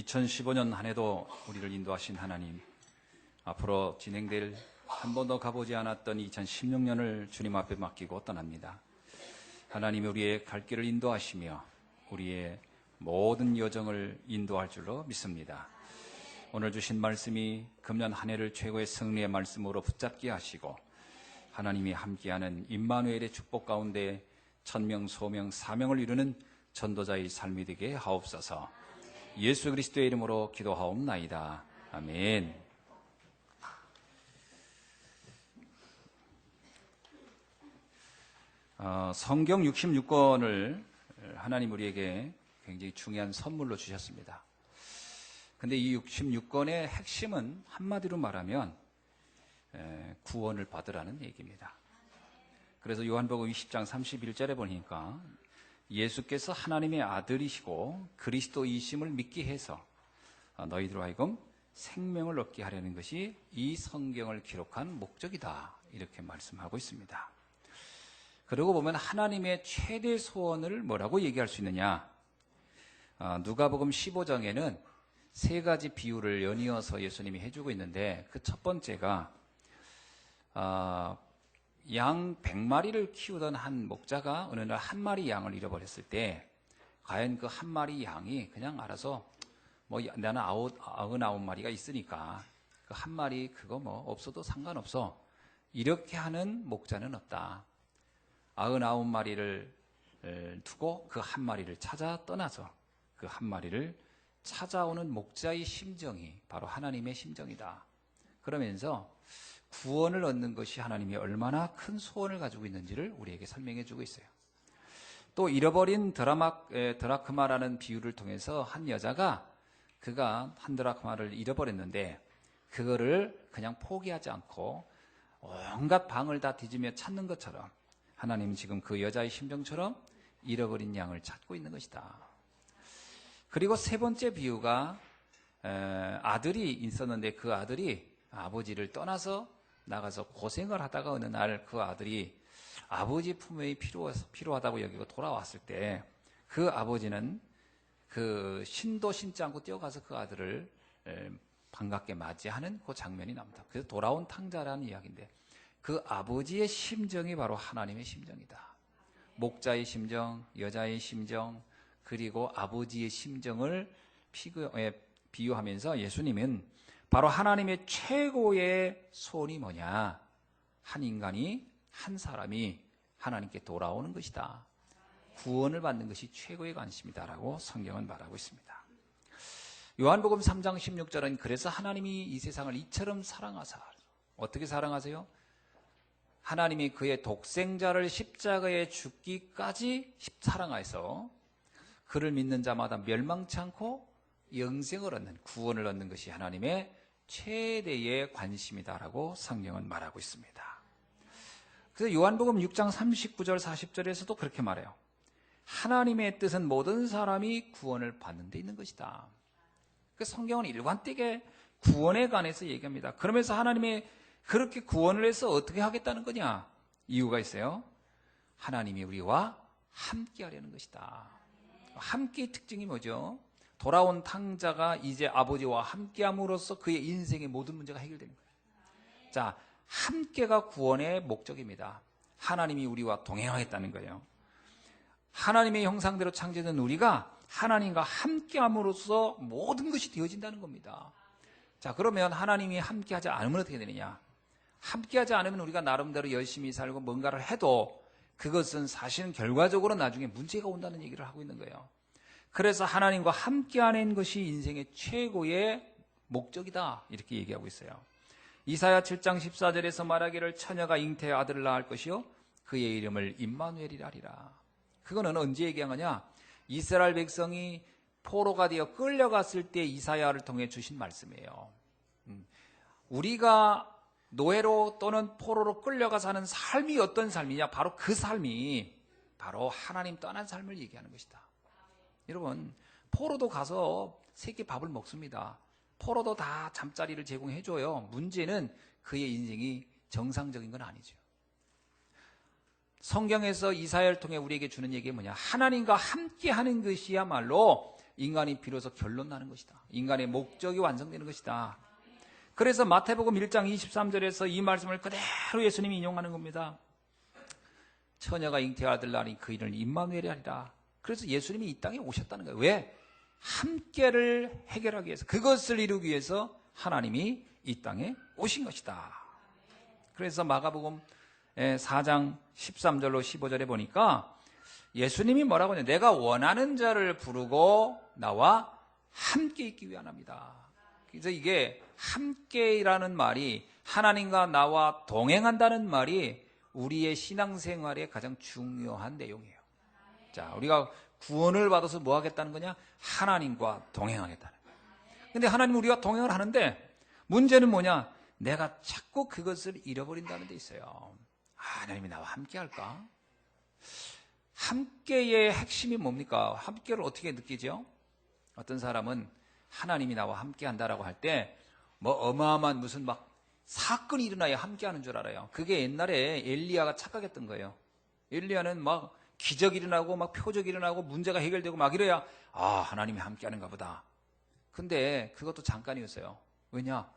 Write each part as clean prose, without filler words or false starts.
2015년 한 해도 우리를 인도하신 하나님, 앞으로 진행될 한 번도 가보지 않았던 2016년을 주님 앞에 맡기고 떠납니다. 하나님이 우리의 갈 길을 인도하시며 우리의 모든 여정을 인도할 줄로 믿습니다. 오늘 주신 말씀이 금년 한 해를 최고의 승리의 말씀으로 붙잡게 하시고 하나님이 함께하는 임마누엘의 축복 가운데 천명, 소명, 사명을 이루는 전도자의 삶이 되게 하옵소서. 예수 그리스도의 이름으로 기도하옵나이다. 아멘. 성경 66권을 하나님 우리에게 굉장히 중요한 선물로 주셨습니다. 근데 이 66권의 핵심은 한마디로 말하면 구원을 받으라는 얘기입니다. 그래서 요한복음 20장 31절에 보니까 예수께서 하나님의 아들이시고 그리스도이심을 믿게 해서 너희들로 하여금 생명을 얻게 하려는 것이 이 성경을 기록한 목적이다, 이렇게 말씀하고 있습니다. 그러고 보면 하나님의 최대 소원을 뭐라고 얘기할 수 있느냐? 누가복음 15장에는 세 가지 비유를 연이어서 예수님이 해주고 있는데, 그 첫 번째가 양 100마리를 키우던 한 목자가 어느 날 한 마리 양을 잃어버렸을 때 과연 그 한 마리 양이 그냥 알아서 나는 99마리가 있으니까 그 한 마리 그거 없어도 상관없어, 이렇게 하는 목자는 없다. 99마리를 두고 그 한 마리를 찾아 떠나서 그 한 마리를 찾아오는 목자의 심정이 바로 하나님의 심정이다. 그러면서 구원을 얻는 것이 하나님이 얼마나 큰 소원을 가지고 있는지를 우리에게 설명해 주고 있어요. 또 잃어버린 드라크마라는 비유를 통해서 한 여자가 그가 한 드라크마를 잃어버렸는데 그거를 그냥 포기하지 않고 온갖 방을 다 뒤지며 찾는 것처럼 하나님은 지금 그 여자의 심정처럼 잃어버린 양을 찾고 있는 것이다. 그리고 세 번째 비유가 아들이 있었는데 그 아들이 아버지를 떠나서 나가서 고생을 하다가 어느 날 그 아들이 아버지 품에 필요하다고 여기고 돌아왔을 때 그 아버지는 그 신도 신지 않고 뛰어가서 그 아들을 반갑게 맞이하는 그 장면이 나옵니다. 그래서 돌아온 탕자라는 이야기인데 그 아버지의 심정이 바로 하나님의 심정이다. 목자의 심정, 여자의 심정, 그리고 아버지의 심정을 비유하면서 예수님은 바로 하나님의 최고의 소원이 뭐냐? 한 인간이, 한 사람이 하나님께 돌아오는 것이다. 구원을 받는 것이 최고의 관심이다라고 성경은 말하고 있습니다. 요한복음 3장 16절은 그래서 하나님이 이 세상을 이처럼 사랑하사, 어떻게 사랑하세요? 하나님이 그의 독생자를 십자가에 죽기까지 사랑하여서 그를 믿는 자마다 멸망치 않고 영생을 얻는, 구원을 얻는 것이 하나님의 최대의 관심이다라고 성경은 말하고 있습니다. 그래서 요한복음 6장 39절 40절에서도 그렇게 말해요. 하나님의 뜻은 모든 사람이 구원을 받는 데 있는 것이다. 그래서 성경은 일관되게 구원에 관해서 얘기합니다. 그러면서 하나님이 그렇게 구원을 해서 어떻게 하겠다는 거냐? 이유가 있어요. 하나님이 우리와 함께 하려는 것이다. 함께의 특징이 뭐죠? 돌아온 탕자가 이제 아버지와 함께함으로써 그의 인생의 모든 문제가 해결되는 거예요. 자, 함께가 구원의 목적입니다. 하나님이 우리와 동행하겠다는 거예요. 하나님의 형상대로 창조된 우리가 하나님과 함께함으로써 모든 것이 되어진다는 겁니다. 자, 그러면 하나님이 함께하지 않으면 어떻게 되느냐? 함께하지 않으면 우리가 나름대로 열심히 살고 뭔가를 해도 그것은 사실은 결과적으로 나중에 문제가 온다는 얘기를 하고 있는 거예요. 그래서 하나님과 함께하는 것이 인생의 최고의 목적이다, 이렇게 얘기하고 있어요. 이사야 7장 14절에서 말하기를 처녀가 잉태의 아들을 낳을 것이요 그의 이름을 임마누엘이라 하리라. 그거는 언제 얘기한 거냐? 이스라엘 백성이 포로가 되어 끌려갔을 때 이사야를 통해 주신 말씀이에요. 우리가 노예로 또는 포로로 끌려가 사는 삶이 어떤 삶이냐? 바로 그 삶이 바로 하나님 떠난 삶을 얘기하는 것이다. 여러분, 포로도 가서 세 끼 밥을 먹습니다. 포로도 다 잠자리를 제공해줘요. 문제는 그의 인생이 정상적인 건 아니죠. 성경에서 이사야를 통해 우리에게 주는 얘기가 뭐냐? 하나님과 함께하는 것이야말로 인간이 비로소 결론 나는 것이다. 인간의 목적이 완성되는 것이다. 그래서 마태복음 1장 23절에서 이 말씀을 그대로 예수님이 인용하는 겁니다. 처녀가 잉태할 아들 낳으니 그 이름을 임마누엘이 하리라. 그래서 예수님이 이 땅에 오셨다는 거예요. 왜? 함께를 해결하기 위해서, 그것을 이루기 위해서 하나님이 이 땅에 오신 것이다. 그래서 마가복음 4장 13절로 15절에 보니까 예수님이 뭐라고 하냐, 내가 원하는 자를 부르고 나와 함께 있기 위함이다. 그래서 이게 함께라는 말이, 하나님과 나와 동행한다는 말이 우리의 신앙생활의 가장 중요한 내용이에요. 자, 우리가 구원을 받아서 뭐 하겠다는 거냐? 하나님과 동행하겠다는 거예요. 근데 하나님 우리와 동행을 하는데 문제는 뭐냐? 내가 자꾸 그것을 잃어버린다는 데 있어요. 하나님이 나와 함께 할까? 함께의 핵심이 뭡니까? 함께를 어떻게 느끼죠? 어떤 사람은 하나님이 나와 함께 한다라고 할 때 뭐 어마어마한 무슨 막 사건이 일어나야 함께 하는 줄 알아요. 그게 옛날에 엘리야가 착각했던 거예요. 엘리야는 막 기적이 일어나고 막 표적이 일어나고 문제가 해결되고 막 이래야 하나님이 함께 하는가 보다. 근데 그것도 잠깐이었어요. 왜냐?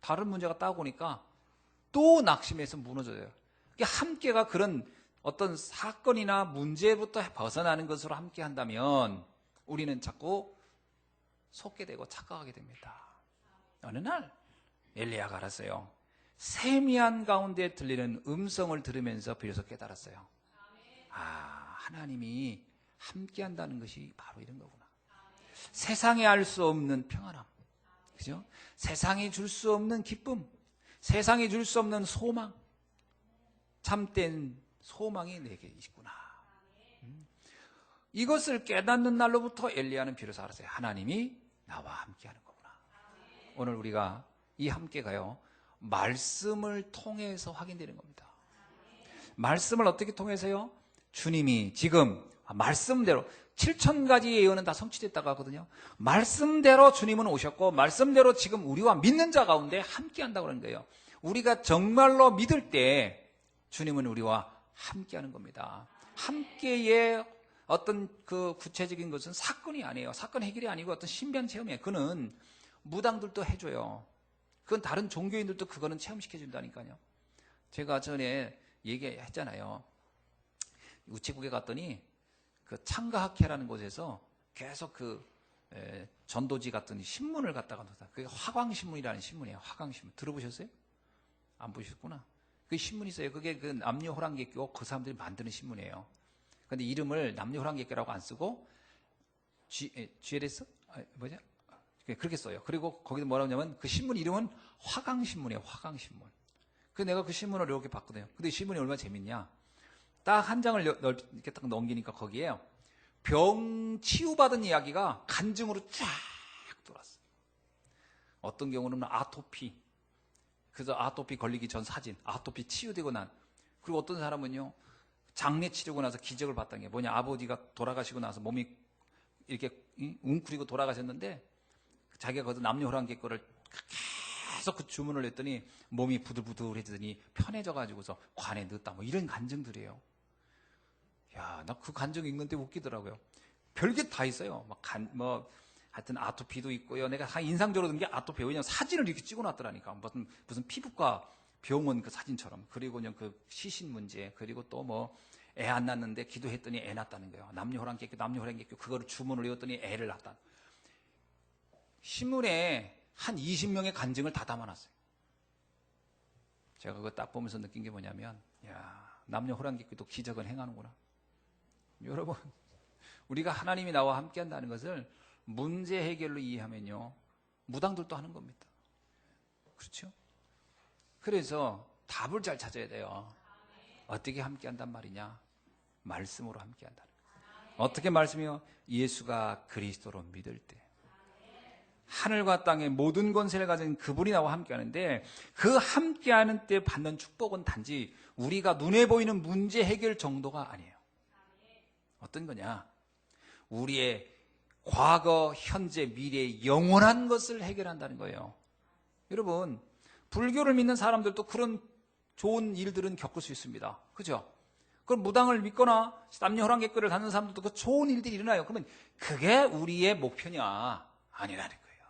다른 문제가 따고 오니까 또 낙심해서 무너져요. 함께가 그런 어떤 사건이나 문제부터 벗어나는 것으로 함께 한다면 우리는 자꾸 속게 되고 착각하게 됩니다. 어느 날 엘리야가 알았어요. 세미한 가운데 들리는 음성을 들으면서 비로소 깨달았어요. 하나님이 함께 한다는 것이 바로 이런 거구나. 세상에 알 수 없는 평안함, 그죠? 세상에 줄 수 없는 기쁨, 세상에 줄 수 없는 소망, 참된 소망이 내게 있구나. 이것을 깨닫는 날로부터 엘리야는 비로소 알았어요. 하나님이 나와 함께하는 거구나. 오늘 우리가 이 함께가요, 말씀을 통해서 확인되는 겁니다. 말씀을 어떻게 통해서요? 주님이 지금 말씀대로 7,000가지 예언은 다 성취됐다고 하거든요. 말씀대로 주님은 오셨고 말씀대로 지금 우리와 믿는 자 가운데 함께한다고 하는 거예요. 우리가 정말로 믿을 때 주님은 우리와 함께하는 겁니다. 함께의 어떤 그 구체적인 것은 사건이 아니에요. 사건 해결이 아니고 어떤 신비한 체험이에요. 그는 무당들도 해줘요. 그건 다른 종교인들도 그거는 체험시켜준다니까요. 제가 전에 얘기했잖아요. 우체국에 갔더니 그 창가학회라는 곳에서 계속 전도지 갔더니 신문을 갖다가 놓다. 그게 화광신문이라는 신문이에요. 화광신문. 들어보셨어요? 안 보셨구나. 그 신문이 있어요. 그게 그 남녀호랑객교 그 사람들이 만드는 신문이에요. 근데 이름을 남녀호랑객교라고 안 쓰고 GLS? 뭐냐? 그렇게 써요. 그리고 거기도 뭐라고 하냐면 그 신문 이름은 화광신문이에요. 화광신문. 그래서 내가 그 신문을 이렇게 봤거든요. 근데 이 신문이 얼마나 재밌냐? 딱 한 장을 이렇게 딱 넘기니까 거기에 병 치유받은 이야기가 간증으로 쫙 돌았어요. 어떤 경우는 아토피. 그래서 아토피 걸리기 전 사진. 아토피 치유되고 난. 그리고 어떤 사람은요, 장례 치르고 나서 기적을 봤다는 게 뭐냐? 아버지가 돌아가시고 나서 몸이 이렇게 웅크리고 돌아가셨는데 자기가 거기서 남녀호랑객 거를 계속 그 주문을 했더니 몸이 부들부들해지더니 편해져가지고서 관에 넣었다. 뭐 이런 간증들이에요. 야, 나 그 간증 읽는데 웃기더라고요. 별게 다 있어요. 하여튼 아토피도 있고요. 내가 다 인상적으로 든 게 아토피. 왜냐면 사진을 이렇게 찍어놨더라니까. 무슨 피부과 병원 그 사진처럼. 그리고 그냥 그 시신 문제. 그리고 또 애 안 낳는데 기도했더니 애 낳았다는 거예요. 남녀호랑객교 그거를 주문을 외웠더니 애를 낳았다. 신문에 한 20명의 간증을 다 담아놨어요. 제가 그거 딱 보면서 느낀 게 뭐냐면, 야, 남녀호랑객교도 기적은 행하는구나. 여러분, 우리가 하나님이 나와 함께 한다는 것을 문제 해결로 이해하면요, 무당들도 하는 겁니다. 그렇죠? 그래서 답을 잘 찾아야 돼요. 어떻게 함께 한단 말이냐? 말씀으로 함께 한다는 거예요. 어떻게 말씀이요? 예수가 그리스도로 믿을 때. 하늘과 땅의 모든 권세를 가진 그분이 나와 함께 하는데 그 함께 하는 때 받는 축복은 단지 우리가 눈에 보이는 문제 해결 정도가 아니에요. 어떤 거냐? 우리의 과거, 현재, 미래, 영원한 것을 해결한다는 거예요. 여러분, 불교를 믿는 사람들도 그런 좋은 일들은 겪을 수 있습니다. 그죠? 그 무당을 믿거나 남녀 혈관객글을 갖는 사람들도 그 좋은 일들이 일어나요. 그러면 그게 우리의 목표냐? 아니라는 거예요.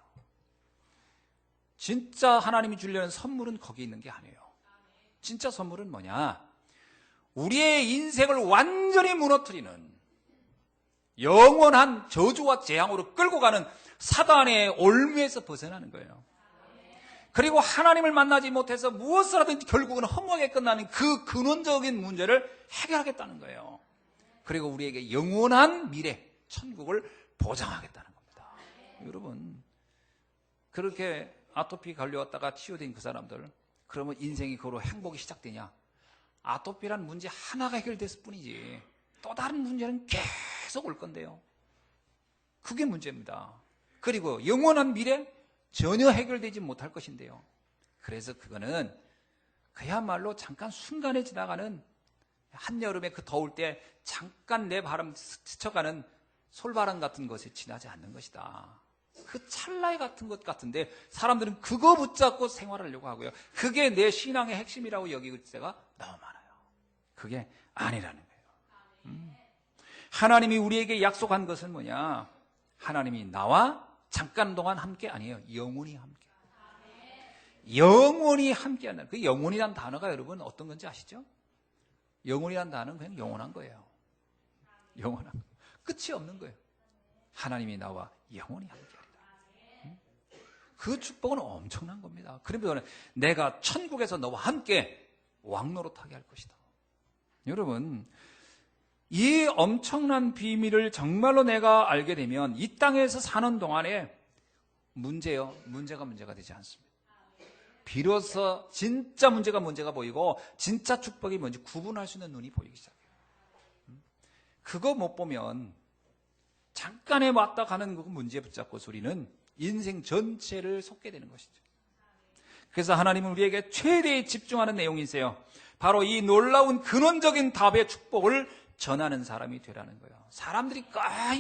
진짜 하나님이 주려는 선물은 거기 있는 게 아니에요. 진짜 선물은 뭐냐? 우리의 인생을 완전히 무너뜨리는 영원한 저주와 재앙으로 끌고 가는 사단의 올무에서 벗어나는 거예요. 그리고 하나님을 만나지 못해서 무엇을 하든지 결국은 허무하게 끝나는 그 근원적인 문제를 해결하겠다는 거예요. 그리고 우리에게 영원한 미래, 천국을 보장하겠다는 겁니다. 여러분, 그렇게 아토피 걸려왔다가 치유된 그 사람들, 그러면 인생이 그로 행복이 시작되냐? 아토피란 문제 하나가 해결됐을 뿐이지 또 다른 문제는 계속 올 건데요. 그게 문제입니다. 그리고 영원한 미래 전혀 해결되지 못할 것인데요. 그래서 그거는 그야말로 잠깐 순간에 지나가는 한여름에 그 더울 때 잠깐 내 바람 스쳐가는 솔바람 같은 것에 지나지 않는 것이다. 그 찰나에 같은 것 같은데 사람들은 그거 붙잡고 생활하려고 하고요. 그게 내 신앙의 핵심이라고 여기고 때가 너무 많아요. 그게 아니라는 거예요. 하나님이 우리에게 약속한 것은 뭐냐? 하나님이 나와 잠깐 동안 함께 아니에요. 영원히 함께. 영원히 함께한다. 그 영원이란 단어가 여러분 어떤 건지 아시죠? 영원이란 단어는 그냥 영원한 거예요. 영원한 거. 끝이 없는 거예요. 하나님이 나와 영원히 함께하리라. 그 축복은 엄청난 겁니다. 그러면 내가 천국에서 너와 함께 왕노릇하게 할 것이다. 여러분, 이 엄청난 비밀을 정말로 내가 알게 되면 이 땅에서 사는 동안에 문제가 되지 않습니다. 비로소 진짜 문제가 보이고 진짜 축복이 뭔지 구분할 수 있는 눈이 보이기 시작해요. 그거 못 보면 잠깐에 왔다 가는 그 문제 붙잡고 소리는 인생 전체를 속게 되는 것이죠. 그래서 하나님은 우리에게 최대에 집중하는 내용이 있어요. 바로 이 놀라운 근원적인 답의 축복을 전하는 사람이 되라는 거예요. 사람들이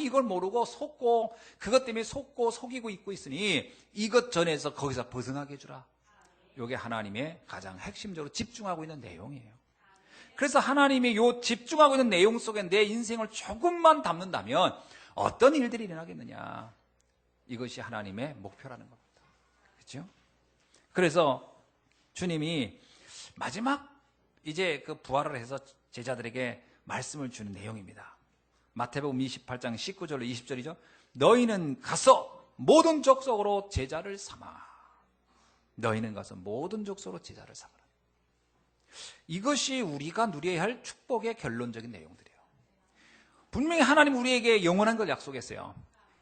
이걸 모르고 속고 그것 때문에 속고 속이고 있고 있으니 이것 전해서 거기서 벗어나게 해주라. 이게 하나님의 가장 핵심적으로 집중하고 있는 내용이에요. 그래서 하나님의 요 집중하고 있는 내용 속에 내 인생을 조금만 담는다면 어떤 일들이 일어나겠느냐. 이것이 하나님의 목표라는 겁니다. 그렇죠? 그래서 주님이 마지막 이제 그 부활을 해서 제자들에게 말씀을 주는 내용입니다. 마태복음 28장 19절로 20절이죠. 너희는 가서 모든 족속으로 제자를 삼아. 너희는 가서 모든 족속으로 제자를 삼아라. 이것이 우리가 누려야 할 축복의 결론적인 내용들이에요. 분명히 하나님 우리에게 영원한 걸 약속했어요.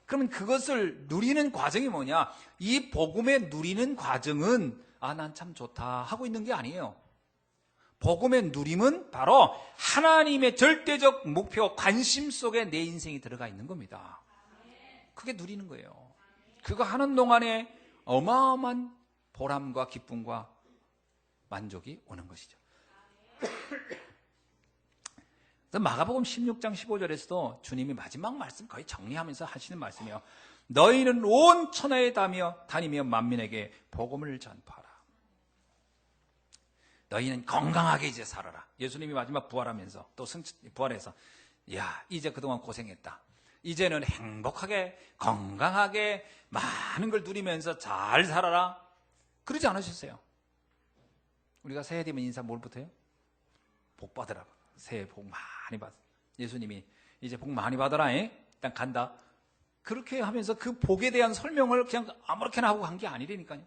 그러면 그것을 누리는 과정이 뭐냐? 이 복음의 누리는 과정은 난 참 좋다 하고 있는 게 아니에요. 복음의 누림은 바로 하나님의 절대적 목표, 관심 속에 내 인생이 들어가 있는 겁니다. 그게 누리는 거예요. 그거 하는 동안에 어마어마한 보람과 기쁨과 만족이 오는 것이죠. 마가복음 16장 15절에서도 주님이 마지막 말씀 거의 정리하면서 하시는 말씀이에요. 너희는 온 천하에 다니며 만민에게 복음을 전파하라. 너희는 건강하게 이제 살아라. 예수님이 마지막 부활하면서 또 부활해서 이제 그동안 고생했다. 이제는 행복하게 건강하게 많은 걸 누리면서 잘 살아라. 그러지 않으셨어요? 우리가 새해 되면 인사 뭘부터 해요? 복 받으라. 새해 복 많이 받아. 예수님이 이제 복 많이 받아라. 일단 간다. 그렇게 하면서 그 복에 대한 설명을 그냥 아무렇게나 하고 간 게 아니라니까요.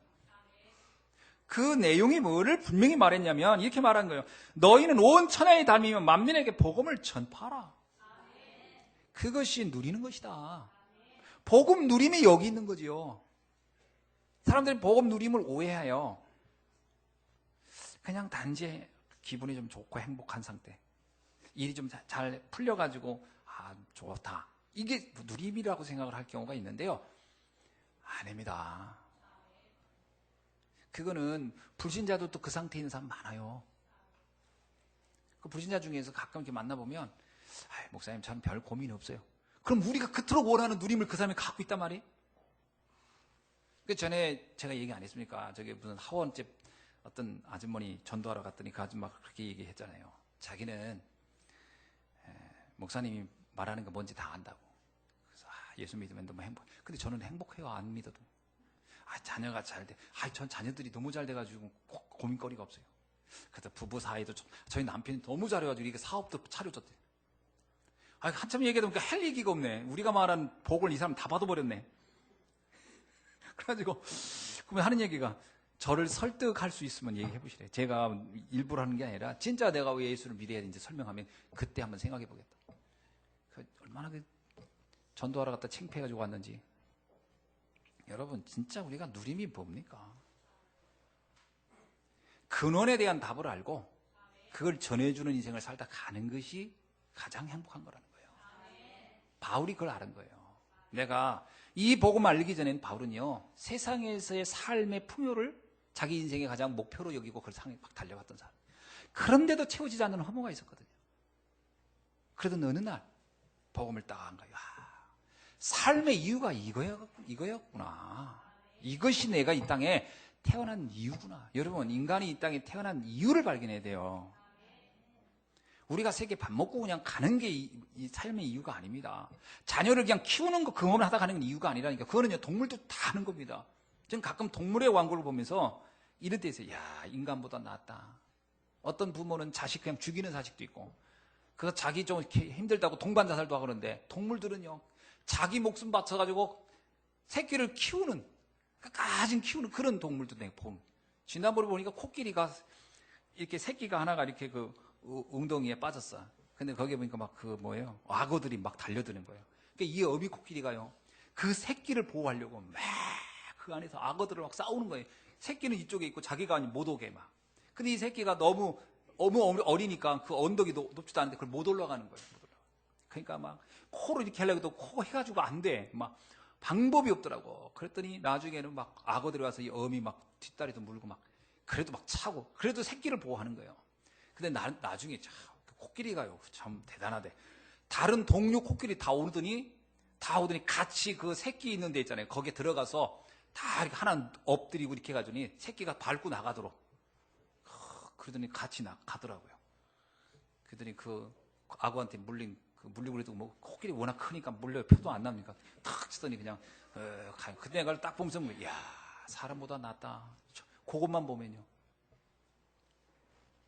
그 내용이 뭐를 분명히 말했냐면 이렇게 말한 거예요. 너희는 온 천하에 다니며 만민에게 복음을 전파하라. 그것이 누리는 것이다. 복음 누림이 여기 있는 거지요. 사람들이 복음 누림을 오해해요. 그냥 단지 기분이 좀 좋고 행복한 상태. 일이 좀 잘 풀려가지고 좋다. 이게 누림이라고 생각을 할 경우가 있는데요. 아닙니다. 그거는 불신자도 그 상태에 있는 사람 많아요. 그 불신자 중에서 가끔 이렇게 만나보면 목사님 저는 별 고민이 없어요. 그럼 우리가 그토록 원하는 누림을 그 사람이 갖고 있단 말이에요. 그 전에 제가 얘기 안 했습니까? 저기 무슨 하원집 어떤 아주머니 전도하러 갔더니 그 아줌마가 그렇게 얘기했잖아요. 자기는 목사님이 말하는 거 뭔지 다 안다고. 그래서 예수 믿으면 너무 행복해. 근데 저는 행복해요. 안 믿어도. 자녀가 잘 돼. 전 자녀들이 너무 잘 돼가지고 고민거리가 없어요. 그래서 부부 사이도 저희 남편이 너무 잘해가지고 이게 사업도 차려줬대. 한참 얘기하다 보니까 할 얘기가 없네. 우리가 말한 복을 이 사람 다 받아버렸네. 그래가지고 그러면 하는 얘기가 저를 설득할 수 있으면 얘기해 보시래. 제가 일부러 하는 게 아니라 진짜 내가 왜 예수를 믿어야 되는지 설명하면 그때 한번 생각해 보겠다. 얼마나 전도하러 갔다 창피해가지고 왔는지. 여러분 진짜 우리가 누림이 뭡니까? 근원에 대한 답을 알고 그걸 전해주는 인생을 살다 가는 것이 가장 행복한 거라는 거예요. 바울이 그걸 아는 거예요. 내가 이 복음을 알기 전에는 바울은요, 세상에서의 삶의 풍요를 자기 인생의 가장 목표로 여기고 그걸 상에 막 달려갔던 사람. 그런데도 채워지지 않는 허무가 있었거든요. 그러던 어느 날 복음을 딱 한 거예요. 삶의 이유가 이거였구나. 이것이 내가 이 땅에 태어난 이유구나. 여러분, 인간이 이 땅에 태어난 이유를 발견해야 돼요. 우리가 세계 밥 먹고 그냥 가는 게 이 삶의 이유가 아닙니다. 자녀를 그냥 키우는 거 그것만 하다 가는 게 이유가 아니라니까. 그거는요, 동물도 다 하는 겁니다. 저는 가끔 동물의 왕국을 보면서 이런 데 있어요. 야, 인간보다 낫다. 어떤 부모는 자식 그냥 죽이는 자식도 있고, 그거 자기 좀 힘들다고 동반 자살도 하고 그러는데, 동물들은요, 자기 목숨 바쳐가지고 새끼를 키우는, 끝까지 키우는 그런 동물도 내가 봄. 지난번에 보니까 코끼리가 이렇게 새끼가 하나가 이렇게 그 웅덩이에 빠졌어. 근데 거기에 보니까 막 악어들이 막 달려드는 거예요. 그러니까 이 어미 코끼리가요, 그 새끼를 보호하려고 막 그 안에서 악어들을 막 싸우는 거예요. 새끼는 이쪽에 있고 자기가 못 오게 막. 근데 이 새끼가 너무 어리니까 그 언덕이 높지도 않은데 그걸 못 올라가는 거예요. 못 올라가. 그러니까 막 코로 이렇게 하려고 해도 코 해가지고 안 돼. 막 방법이 없더라고. 그랬더니 나중에는 막 악어들이 와서 이 어미 막 뒷다리도 물고 막 그래도 막 차고 그래도 새끼를 보호하는 거예요. 근데 나중에 참 코끼리가요 참 대단하대. 다른 동료 코끼리 다 오더니 같이 그 새끼 있는 데 있잖아요. 거기에 들어가서 다 이렇게 하나 엎드리고 이렇게 해가지고 새끼가 밟고 나가도록. 그러더니 같이 가더라고요. 그러더니 그 악어한테 물리고 그래도 뭐 코끼리 워낙 크니까 물려요. 표도 안 납니까? 탁 치더니 그냥 가요. 근데 내가 딱 보면서 야, 사람보다 낫다. 그것만 보면요.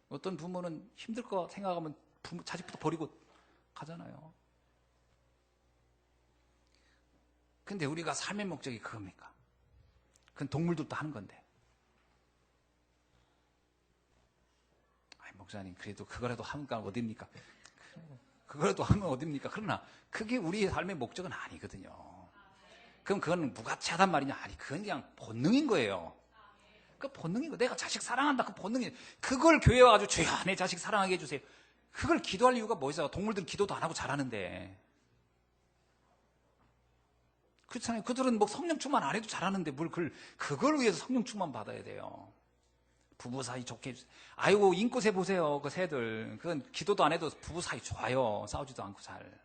어떤 부모는 힘들 거 생각하면 자식부터 버리고 가잖아요. 근데 우리가 삶의 목적이 그겁니까? 그건 동물들도 하는 건데. 목사님, 그래도 그거라도 하면 어딥니까? 그거라도 하면 어딥니까? 그러나 그게 우리의 삶의 목적은 아니거든요. 그럼 그건 무가치하단 말이냐? 아니, 그건 그냥 본능인 거예요. 그 본능이고 내가 자식 사랑한다. 그 본능이 그걸 교회 와가지고 주여 내 자식 사랑하게 해주세요. 그걸 기도할 이유가 뭐 있어요? 동물들은 기도도 안 하고 잘하는데. 그렇잖아요. 그들은 뭐 성령 충만 안 해도 잘하는데 뭘 그걸 위해서 성령 충만 받아야 돼요. 부부 사이 좋게 해주세요. 아이고 인꽃새 보세요. 그 새들. 그건 기도도 안 해도 부부 사이 좋아요. 싸우지도 않고 잘.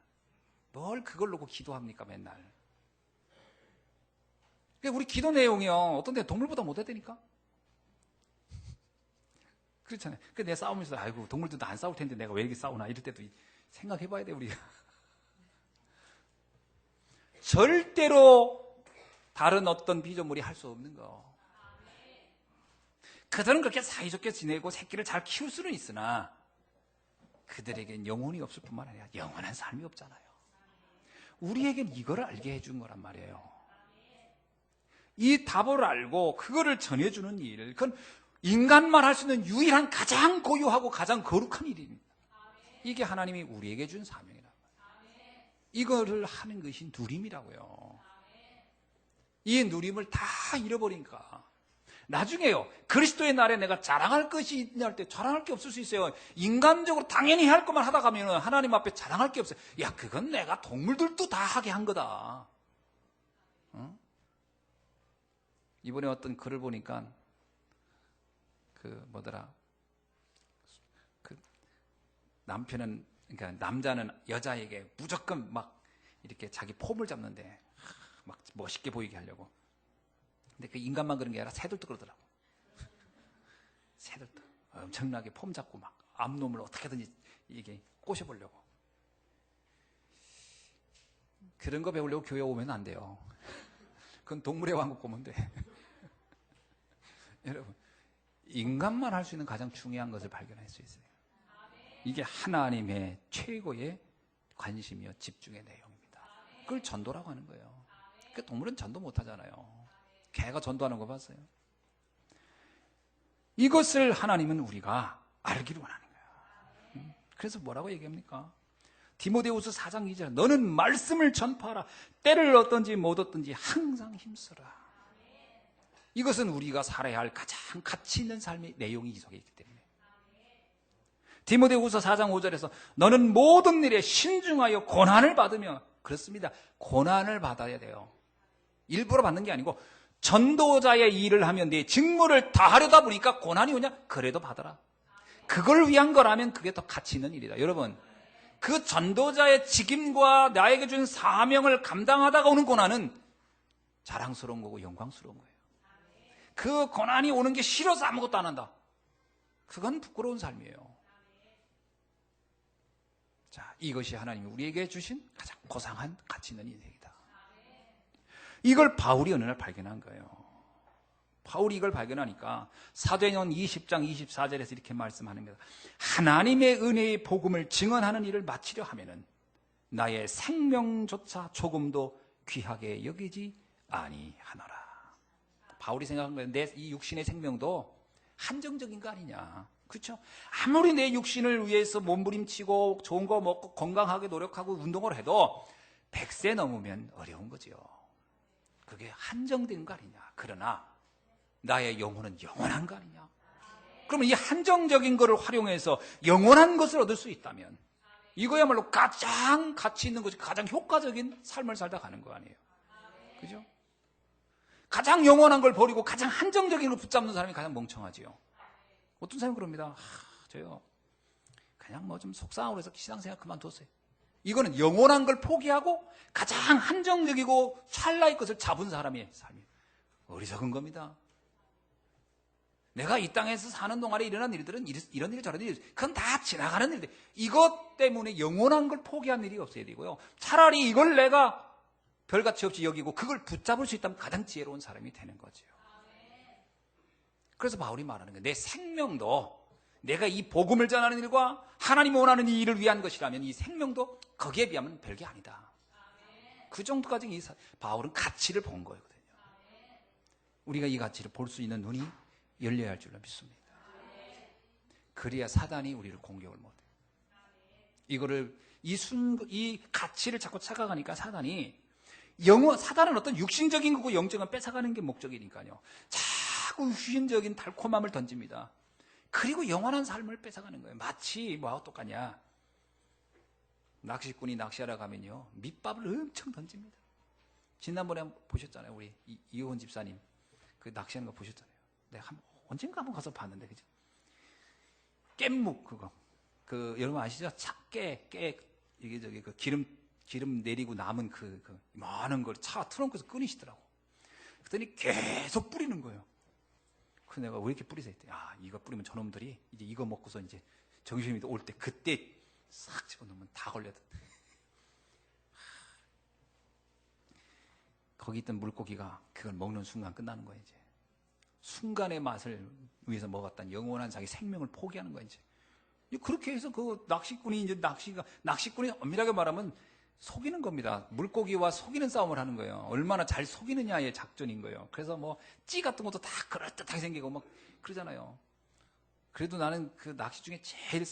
뭘 그걸 놓고 기도합니까 맨날. 우리 기도 내용이요. 어떤 데 동물보다 못해야 되니까. 그렇잖아요. 내 싸우면서 아이고 동물들도 안 싸울 텐데 내가 왜 이렇게 싸우나 이럴 때도 생각해봐야 돼 우리가. 절대로 다른 어떤 피조물이 할 수 없는 거. 그들은 그렇게 사이좋게 지내고 새끼를 잘 키울 수는 있으나 그들에겐 영혼이 없을 뿐만 아니라 영원한 삶이 없잖아요. 우리에겐 이걸 알게 해준 거란 말이에요. 이 답을 알고 그거를 전해주는 일, 그건 인간만 할 수 있는 유일한 가장 고유하고 가장 거룩한 일입니다. 이게 하나님이 우리에게 준 사명이라고. 이거를 하는 것이 누림이라고요. 이 누림을 다 잃어버리니까 나중에요, 그리스도의 날에 내가 자랑할 것이 있냐 할 때 자랑할 게 없을 수 있어요. 인간적으로 당연히 해야 할 것만 하다 가면 하나님 앞에 자랑할 게 없어요. 야, 그건 내가 동물들도 다 하게 한 거다. 어? 이번에 어떤 글을 보니까 남편은, 그러니까 남자는 여자에게 무조건 막 이렇게 자기 폼을 잡는데 막 멋있게 보이게 하려고. 근데 그 인간만 그런 게 아니라 새들도 그러더라고. 새들도 엄청나게 폼 잡고 막 앞놈을 어떻게든지 이게 꼬셔보려고. 그런 거 배우려고 교회 오면 안 돼요. 그건 동물의 왕국 보면 돼. 여러분, 인간만 할 수 있는 가장 중요한 것을 발견할 수 있어요. 이게 하나님의 최고의 관심이요 집중의 내용입니다. 그걸 전도라고 하는 거예요. 그 동물은 전도 못 하잖아요. 개가 전도하는 거 봤어요? 이것을 하나님은 우리가 알기를 원하는 거예요. 그래서 뭐라고 얘기합니까? 디모데후서 4장 2절 너는 말씀을 전파하라. 때를 얻든지 못 얻든지 항상 힘쓰라. 이것은 우리가 살아야 할 가장 가치 있는 삶의 내용이 이 속에 있기 때문에. 디모데후서 4장 5절에서 너는 모든 일에 신중하여 고난을 받으며, 그렇습니다. 고난을 받아야 돼요. 일부러 받는 게 아니고 전도자의 일을 하면 내 직무를 다하려다 보니까 고난이 오냐? 그래도 받아라. 그걸 위한 거라면 그게 더 가치 있는 일이다. 여러분, 그 전도자의 직임과 나에게 준 사명을 감당하다가 오는 고난은 자랑스러운 거고 영광스러운 거예요. 그 고난이 오는 게 싫어서 아무것도 안 한다. 그건 부끄러운 삶이에요. 자, 이것이 하나님이 우리에게 주신 가장 고상한 가치 있는 인생이다. 이걸 바울이 어느 날 발견한 거예요. 바울이 이걸 발견하니까 사도행전 20장 24절에서 이렇게 말씀하는 겁니다. 하나님의 은혜의 복음을 증언하는 일을 마치려 하면은 나의 생명조차 조금도 귀하게 여기지 아니하노라. 바울이 생각한 거예요. 내 이 육신의 생명도 한정적인 거 아니냐. 그렇죠? 아무리 내 육신을 위해서 몸부림치고 좋은 거 먹고 건강하게 노력하고 운동을 해도 100세 넘으면 어려운 거죠. 그게 한정된 거 아니냐. 그러나 나의 영혼은 영원한 거 아니냐. 그러면 이 한정적인 것을 활용해서 영원한 것을 얻을 수 있다면 이거야말로 가장 가치 있는 것이 가장 효과적인 삶을 살다 가는 거 아니에요. 그죠? 가장 영원한 걸 버리고 가장 한정적인 걸 붙잡는 사람이 가장 멍청하지요. 어떤 사람은 그럽니다. 저요 그냥 뭐 좀 속상하고 해서 신앙생활 그만뒀어요. 이거는 영원한 걸 포기하고 가장 한정적이고 찰나의 것을 잡은 사람의 삶이에요. 어리석은 겁니다. 내가 이 땅에서 사는 동안에 일어난 일들은 이런 일 저런 일, 그건 다 지나가는 일들. 이것 때문에 영원한 걸 포기한 일이 없어야 되고요. 차라리 이걸 내가 별가치 없이 여기고 그걸 붙잡을 수 있다면 가장 지혜로운 사람이 되는 거죠. 그래서 바울이 말하는 거예요. 내 생명도 내가 이 복음을 전하는 일과 하나님이 원하는 이 일을 위한 것이라면 이 생명도 거기에 비하면 별게 아니다. 그 정도까지 바울은 가치를 본 거거든요. 우리가 이 가치를 볼 수 있는 눈이 열려야 할 줄로 믿습니다. 그래야 사단이 우리를 공격을 못해요. 이거를 이 가치를 자꾸 착각하니까 사단은 어떤 육신적인 거고 영적은 뺏어가는 게 목적이니까요. 자꾸 육신적인 달콤함을 던집니다. 그리고 영원한 삶을 뺏어가는 거예요. 마치 뭐하고 똑같냐. 낚시꾼이 낚시하러 가면요 밑밥을 엄청 던집니다. 지난번에 한번 보셨잖아요. 우리 이호원 집사님 그 낚시하는 거 보셨잖아요. 내가 언젠가 한번 가서 봤는데, 그죠? 깻묵 그거 여러분 아시죠? 이게 그 기름 내리고 남은 그 많은 걸 차 트렁크에서 끊으시더라고. 그랬더니 계속 뿌리는 거예요. 그래서 내가 왜 이렇게 뿌리세요? 했더니 이거 뿌리면 저놈들이 이제 이거 먹고서 이제 정신이 올 때 그때 싹 집어넣으면 다 걸려든. 거기 있던 물고기가 그걸 먹는 순간 끝나는 거예요. 이제 순간의 맛을 위해서 먹었던 영원한 자기 생명을 포기하는 거예요. 이제 그렇게 해서 그 낚시꾼이 엄밀하게 말하면 속이는 겁니다. 물고기와 속이는 싸움을 하는 거예요. 얼마나 잘 속이느냐의 작전인 거예요. 그래서 뭐 찌 같은 것도 다 그럴듯하게 생기고 막 그러잖아요. 그래도 나는 그 낚시 중에 제일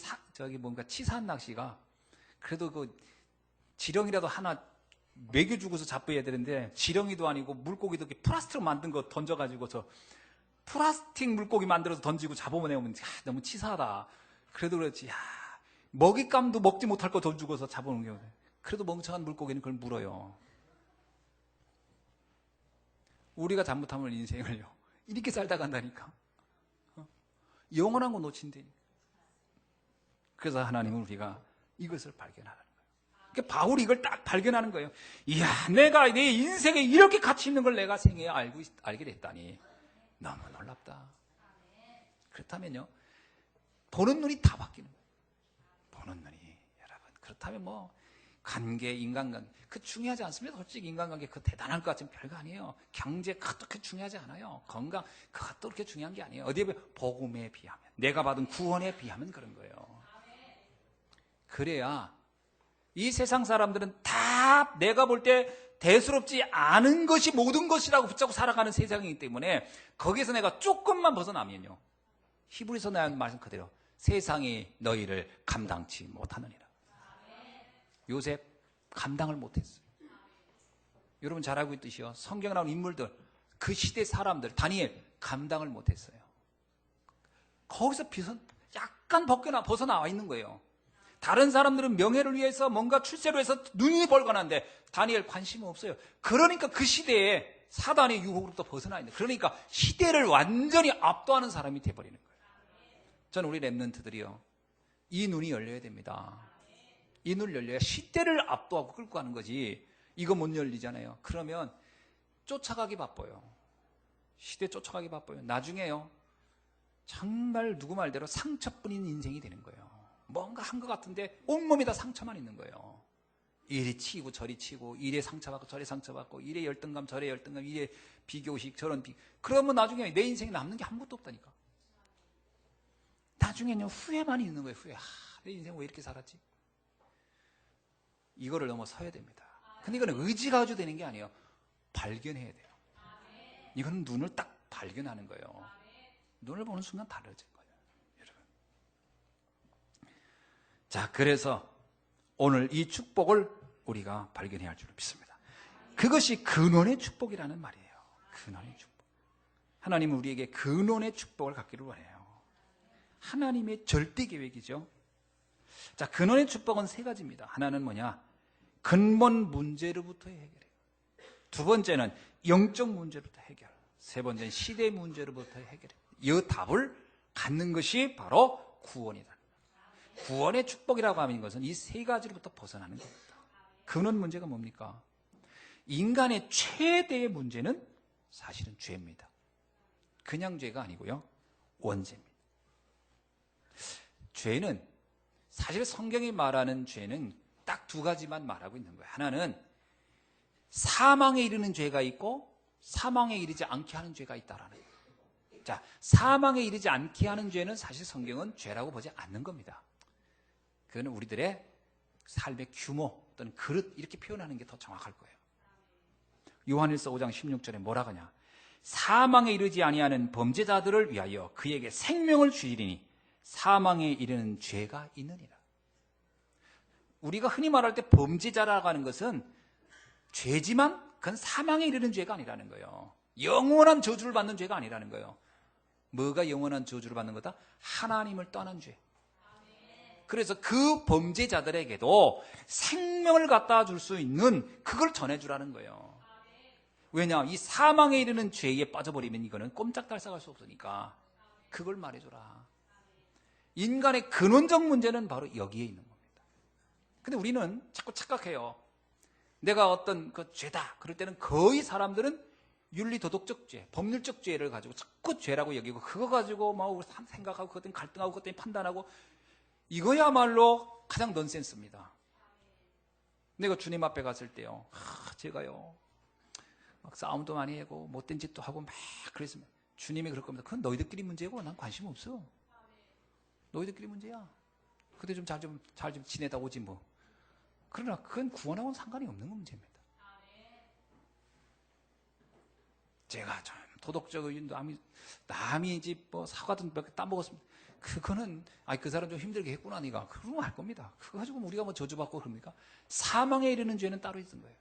치사한 낚시가, 그래도 그 지렁이라도 하나 먹여주고서 잡혀야 되는데 지렁이도 아니고 물고기도 플라스틱으로 만든 거 던져가지고서 플라스틱 물고기 만들어서 던지고 잡아내오면 너무 치사하다. 그래도 그렇지. 먹잇감도 먹지 못할 거 던지고서 잡아오는 경우. 그래도 멍청한 물고기는 그걸 물어요. 우리가 잘못하면 인생을요 이렇게 살다 간다니까. 영원한 거 놓친다니까. 그래서 하나님은 우리가 이것을 발견하는 거예요. 그러니까 바울이 이걸 딱 발견하는 거예요. 이야, 내가 내 인생에 이렇게 가치 있는 걸 내가 생애에 알게 됐다니 너무 놀랍다. 그렇다면요 보는 눈이 다 바뀌는 거예요. 보는 눈이. 여러분, 그렇다면 뭐 관계, 인간관계. 그 중요하지 않습니다. 솔직히 인간관계 그 대단할 것 같지만 별거 아니에요. 경제 그것도 그렇게 중요하지 않아요. 건강 그것도 그렇게 중요한 게 아니에요. 어디에 비해 복음에 비하면, 내가 받은 구원에 비하면 그런 거예요. 그래야 이 세상 사람들은 다 내가 볼 때 대수롭지 않은 것이 모든 것이라고 붙잡고 살아가는 세상이기 때문에 거기에서 내가 조금만 벗어나면요, 히브리서 나온 말씀 그대로 세상이 너희를 감당치 못하느니라. 요셉 감당을 못했어요. 여러분 잘 알고 있듯이요, 성경에 나온 인물들, 그 시대 사람들, 다니엘 감당을 못했어요. 거기서 약간 벗어나와 있는 거예요. 다른 사람들은 명예를 위해서 뭔가 출세로 해서 눈이 벌거나는데 다니엘 관심 없어요. 그러니까 그 시대에 사단의 유혹으로부터 벗어나 있는, 그러니까 시대를 완전히 압도하는 사람이 돼버리는 거예요. 저는 우리 랩런트들이요, 이 눈이 열려야 됩니다. 이 눈을 열려야 시대를 압도하고 끌고 가는 거지. 이거 못 열리잖아요. 그러면 쫓아가기 바빠요. 시대 쫓아가기 바빠요. 나중에요, 정말 누구 말대로 상처뿐인 인생이 되는 거예요. 뭔가 한 것 같은데 온몸이 다 상처만 있는 거예요. 이리 치고 저리 치고, 이래 상처받고 저래 상처받고, 이래 열등감 저래 열등감, 이래 비교식 저런 그러면 나중에 내 인생에 남는 게 아무것도 없다니까. 나중에는 후회만 있는 거예요. 후회. 내 인생 왜 이렇게 살았지? 이거를 넘어서야 됩니다. 근데 이거는 의지가 가지고 되는 게 아니에요. 발견해야 돼요. 이거는 눈을 딱 발견하는 거예요. 눈을 보는 순간 달라진 거예요, 여러분. 자, 그래서 오늘 이 축복을 우리가 발견해야 할 줄 믿습니다. 그것이 근원의 축복이라는 말이에요. 근원의 축복. 하나님은 우리에게 근원의 축복을 갖기를 원해요. 하나님의 절대 계획이죠. 자, 근원의 축복은 세 가지입니다. 하나는 뭐냐? 근본 문제로부터의 해결이에요. 두 번째는 영적 문제로부터 해결. 세 번째는 시대 문제로부터의 해결이에요. 이 답을 갖는 것이 바로 구원이다. 구원의 축복이라고 하는 것은 이 세 가지로부터 벗어나는 겁니다. 근원 문제가 뭡니까? 인간의 최대의 문제는 사실은 죄입니다. 그냥 죄가 아니고요, 원죄입니다. 죄는, 사실 성경이 말하는 죄는 딱 두 가지만 말하고 있는 거예요. 하나는 사망에 이르는 죄가 있고 사망에 이르지 않게 하는 죄가 있다라는 거예요. 자, 사망에 이르지 않게 하는 죄는 사실 성경은 죄라고 보지 않는 겁니다. 그거는 우리들의 삶의 규모 또는 그릇, 이렇게 표현하는 게 더 정확할 거예요. 요한일서 5장 16절에 뭐라고 하냐? 사망에 이르지 아니하는 범죄자들을 위하여 그에게 생명을 주시리니 사망에 이르는 죄가 있느니라. 우리가 흔히 말할 때 범죄자라고 하는 것은 죄지만 그건 사망에 이르는 죄가 아니라는 거예요. 영원한 저주를 받는 죄가 아니라는 거예요. 뭐가 영원한 저주를 받는 거다? 하나님을 떠난 죄. 그래서 그 범죄자들에게도 생명을 갖다 줄 수 있는 그걸 전해주라는 거예요. 왜냐? 이 사망에 이르는 죄에 빠져버리면 이거는 꼼짝달싹할 수 없으니까 그걸 말해줘라. 인간의 근원적 문제는 바로 여기에 있는 겁니다. 근데 우리는 자꾸 착각해요. 내가 어떤 그 죄다 그럴 때는 거의 사람들은 윤리 도덕적 죄, 법률적 죄를 가지고 자꾸 죄라고 여기고, 그거 가지고 막 생각하고 그것 때문에 갈등하고 그것 때문에 판단하고, 이거야말로 가장 넌센스입니다. 내가 주님 앞에 갔을 때요, 제가요 막 싸움도 많이 하고 못된 짓도 하고 막 그랬으면 주님이 그럴 겁니다. 그건 너희들끼리 문제고 난 관심 없어. 너희들끼리 문제야. 그때 좀 잘 좀 지내다 오지 뭐. 그러나 그건 구원하고는 상관이 없는 문제입니다. 제가 좀 도덕적으로 남이 집 뭐 사과든 몇 개 따먹었습니다. 그거는 그 사람 좀 힘들게 했구나 니가. 그러면 알 겁니다. 그거 가지고 우리가 뭐 저주받고 그럽니까? 사망에 이르는 죄는 따로 있는 거예요.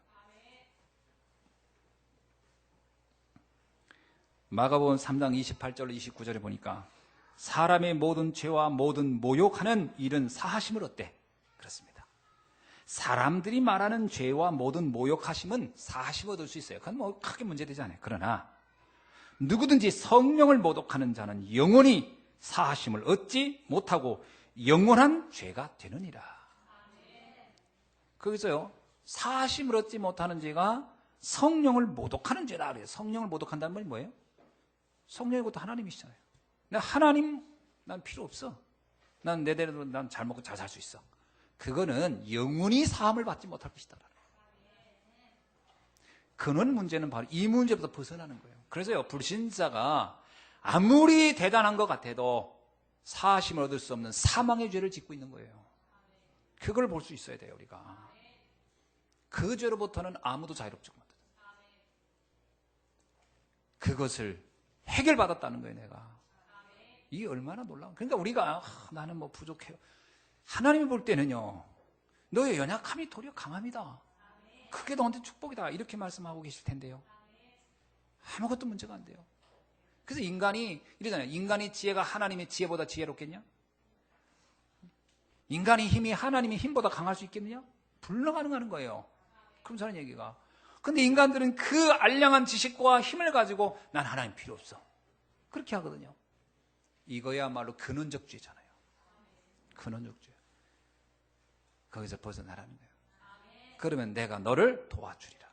마가복음 3장 28절 29절에 보니까 사람의 모든 죄와 모든 모욕하는 일은 사하심을 얻되, 그렇습니다. 사람들이 말하는 죄와 모든 모욕하심은 사하심을 얻을 수 있어요. 그건 뭐 크게 문제되지 않아요. 그러나 누구든지 성령을 모독하는 자는 영원히 사하심을 얻지 못하고 영원한 죄가 되느니라. 거기서요, 사하심을 얻지 못하는 죄가 성령을 모독하는 죄다 그래요. 성령을 모독한다는 말이 뭐예요? 성령이 그것도 하나님이시잖아요. 하나님 난 필요 없어. 난 내대로 난 잘 먹고 잘 살 수 있어. 그거는 영원히 사함을 받지 못할 것이다. 근원 문제는 바로 이 문제부터 벗어나는 거예요. 그래서요, 불신자가 아무리 대단한 것 같아도 사하심을 얻을 수 없는 사망의 죄를 짓고 있는 거예요. 그걸 볼 수 있어야 돼요, 우리가. 그 죄로부터는 아무도 자유롭지 못해요. 그것을 해결받았다는 거예요, 내가. 이게 얼마나 놀라운. 그러니까 우리가 나는 뭐 부족해요. 하나님이 볼 때는요, 너의 연약함이 도리어 강함이다. 그게 너한테 축복이다. 이렇게 말씀하고 계실 텐데요. 아무것도 문제가 안 돼요. 그래서 인간이 이러잖아요. 인간의 지혜가 하나님의 지혜보다 지혜롭겠냐? 인간의 힘이 하나님의 힘보다 강할 수 있겠느냐? 불가능한 거예요. 그럼 저는 얘기가. 근데 인간들은 그 알량한 지식과 힘을 가지고 난 하나님 필요 없어. 그렇게 하거든요. 이거야말로 근원적주의잖아요. 근원적주의. 거기서 벗어나라는 거예요. 그러면 내가 너를 도와주리라.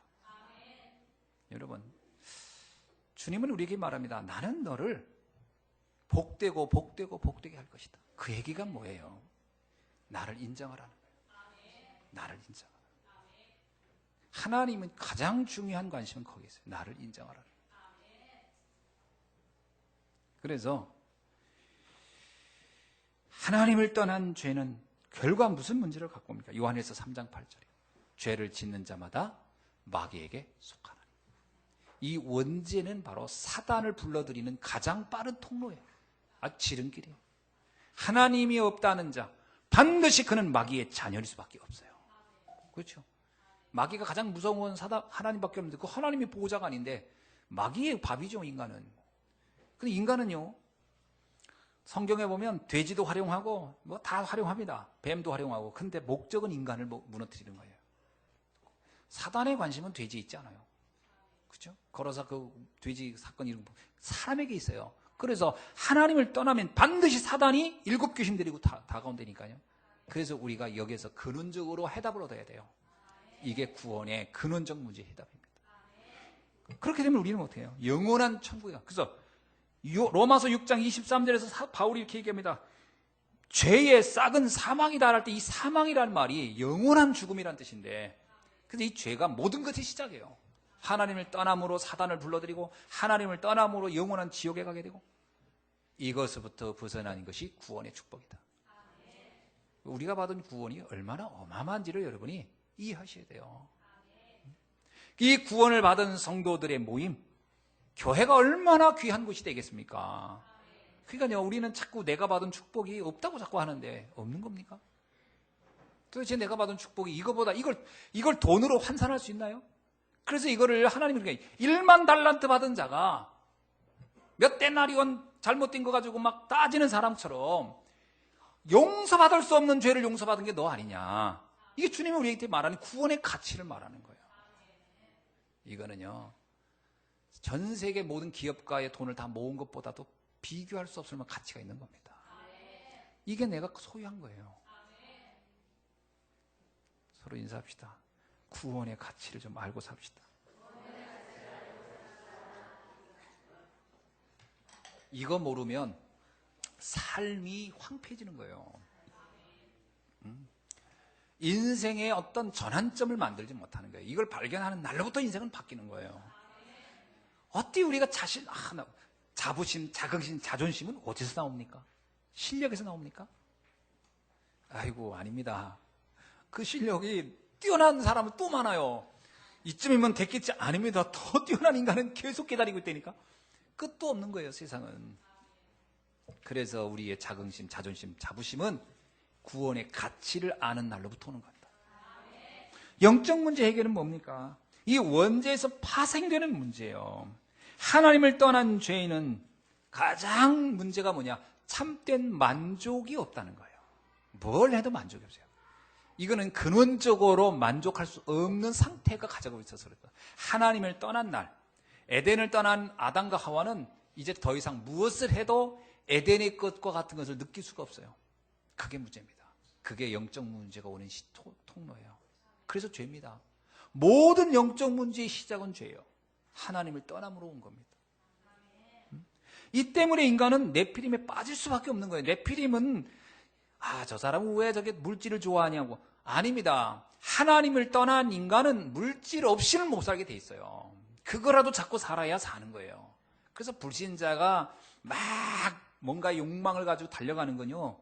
여러분, 주님은 우리에게 말합니다. 나는 너를 복되고 복되고 복되게 할 것이다. 그 얘기가 뭐예요? 나를 인정하라는 거예요. 나를 인정하라. 하나님은 가장 중요한 관심은 거기에 있어요. 나를 인정하라는 거예요. 그래서 하나님을 떠난 죄는 결과 무슨 문제를 갖고 옵니까? 요한일서 3장 8절에 죄를 짓는 자마다 마귀에게 속하나니. 이 원죄는 바로 사단을 불러들이는 가장 빠른 통로예요. 아주 지름길이에요. 하나님이 없다는 자, 반드시 그는 마귀의 자녀일 수밖에 없어요. 그렇죠? 마귀가 가장 무서운 건 하나님밖에 없는데 그 하나님이 보호자가 아닌데 마귀의 밥이죠, 인간은. 근데 인간은요, 성경에 보면 돼지도 활용하고 뭐 다 활용합니다. 뱀도 활용하고. 근데 목적은 인간을 무너뜨리는 거예요. 사단의 관심은 돼지에 있지 않아요. 그렇죠? 걸어서 그 돼지 사건 이런 거 사람에게 있어요. 그래서 하나님을 떠나면 반드시 사단이 7 귀신 데리고 다가온다니까요. 그래서 우리가 여기에서 근원적으로 해답을 얻어야 돼요. 이게 구원의 근원적 문제의 해답입니다. 그렇게 되면 우리는 못해요. 영원한 천국이야. 그래서 로마서 6장 23절에서 바울이 이렇게 얘기합니다. 죄의 싹은 사망이다 할 때 이 사망이라는 말이 영원한 죽음이라는 뜻인데, 그래서 이 죄가 모든 것의 시작이에요. 하나님을 떠남으로 사단을 불러들이고 하나님을 떠남으로 영원한 지옥에 가게 되고, 이것부터 벗어나는 것이 구원의 축복이다. 우리가 받은 구원이 얼마나 어마어마한지를 여러분이 이해하셔야 돼요. 이 구원을 받은 성도들의 모임, 교회가 얼마나 귀한 곳이 되겠습니까? 그러니까요, 우리는 자꾸 내가 받은 축복이 없다고 자꾸 하는데 없는 겁니까? 도대체 내가 받은 축복이 이거보다 이걸 돈으로 환산할 수 있나요? 그래서 이거를 하나님이 그러니까 1만 달란트 받은 자가 몇 데나리온 잘못된 거 가지고 막 따지는 사람처럼 용서받을 수 없는 죄를 용서받은 게 너 아니냐. 이게 주님이 우리에게 말하는 구원의 가치를 말하는 거예요. 이거는요, 전 세계 모든 기업가의 돈을 다 모은 것보다도 비교할 수 없을 만한 가치가 있는 겁니다. 이게 내가 소유한 거예요. 서로 인사합시다. 구원의 가치를 좀 알고 삽시다. 이거 모르면 삶이 황폐해지는 거예요. 인생의 어떤 전환점을 만들지 못하는 거예요. 이걸 발견하는 날로부터 인생은 바뀌는 거예요. 어떻게 우리가 자부심, 자긍심, 자존심은 어디서 나옵니까? 실력에서 나옵니까? 아이고, 아닙니다. 그 실력이 뛰어난 사람은 또 많아요. 이쯤이면 됐겠지? 아닙니다. 더 뛰어난 인간은 계속 기다리고 있다니까. 끝도 없는 거예요, 세상은. 그래서 우리의 자긍심, 자존심, 자부심은 구원의 가치를 아는 날로부터 오는 겁니다. 영적 문제 해결은 뭡니까? 이 원죄에서 파생되는 문제예요. 하나님을 떠난 죄인은 가장 문제가 뭐냐? 참된 만족이 없다는 거예요. 뭘 해도 만족이 없어요. 이거는 근원적으로 만족할 수 없는 상태가 가지고 있어서 그래요. 하나님을 떠난 날, 에덴을 떠난 아담과 하와는 이제 더 이상 무엇을 해도 에덴의 것과 같은 것을 느낄 수가 없어요. 그게 문제입니다. 그게 영적 문제가 오는 통로예요. 그래서 죄입니다. 모든 영적 문제의 시작은 죄예요. 하나님을 떠남으로 온 겁니다. 이 때문에 인간은 네피림에 빠질 수밖에 없는 거예요. 네피림은 아, 저 사람은 왜 저게 물질을 좋아하냐고. 아닙니다. 하나님을 떠난 인간은 물질 없이는 못 살게 돼 있어요. 그거라도 자꾸 살아야 사는 거예요. 그래서 불신자가 막 뭔가 욕망을 가지고 달려가는 건요,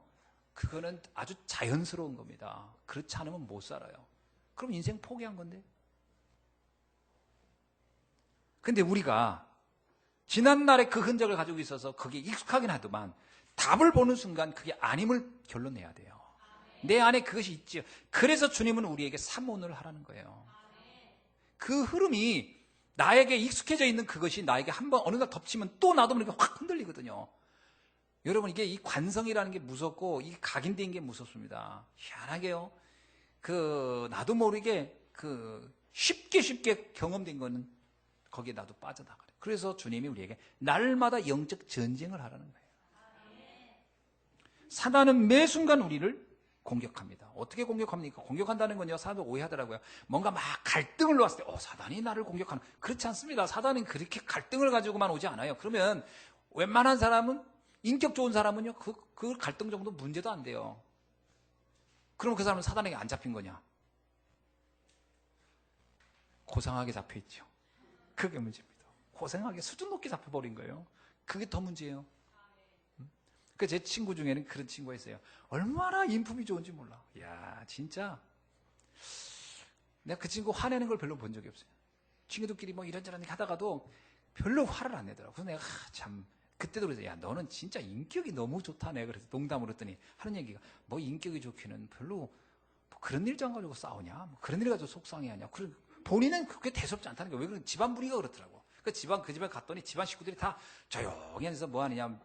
그거는 아주 자연스러운 겁니다. 그렇지 않으면 못 살아요. 그럼 인생 포기한 건데. 근데 우리가 지난날의 그 흔적을 가지고 있어서 그게 익숙하긴 하더만 답을 보는 순간 그게 아님을 결론내야 돼요. 내 안에 그것이 있지요. 그래서 주님은 우리에게 삼원을 하라는 거예요. 그 흐름이 나에게 익숙해져 있는 그것이 나에게 한번 어느 날 덮치면 또 나도 모르게 확 흔들리거든요. 여러분, 이게 이 관성이라는 게 무섭고 이 각인된 게 무섭습니다. 희한하게요. 나도 모르게 쉽게 경험된 거는 거기에 나도 빠져나가요. 그래서 주님이 우리에게 날마다 영적 전쟁을 하라는 거예요. 사단은 매 순간 우리를 공격합니다. 어떻게 공격합니까? 공격한다는 건요, 사람들 오해하더라고요. 뭔가 막 갈등을 놓았을 때, 사단이 나를 공격하는. 그렇지 않습니다. 사단은 그렇게 갈등을 가지고만 오지 않아요. 그러면 웬만한 사람은, 인격 좋은 사람은요, 그 갈등 정도 문제도 안 돼요. 그럼 그 사람은 사단에게 안 잡힌 거냐? 고상하게 잡혀있죠. 그게 문제입니다. 고상하게 수준 높게 잡혀버린 거예요. 그게 더 문제예요. 제 친구 중에는 그런 친구가 있어요. 얼마나 인품이 좋은지 몰라. 이야, 진짜. 내가 그 친구 화내는 걸 별로 본 적이 없어요. 친구들끼리 뭐 이런저런 하다가도 별로 화를 안 내더라고. 그래서 내가 참 그때도 그래서, 야, 너는 진짜 인격이 너무 좋다. 내가 그래서 농담으로 했더니 하는 얘기가, 뭐 인격이 좋기는 별로 뭐 그런 일장 가지고 싸우냐, 뭐 그런 일 가지고 속상해하냐. 본인은 그게 대수롭지 않다는 거예요. 왜 그런 집안 분위기가 그렇더라고. 그 집에 갔더니 집안 식구들이 다 조용히 해서 뭐 하느냐,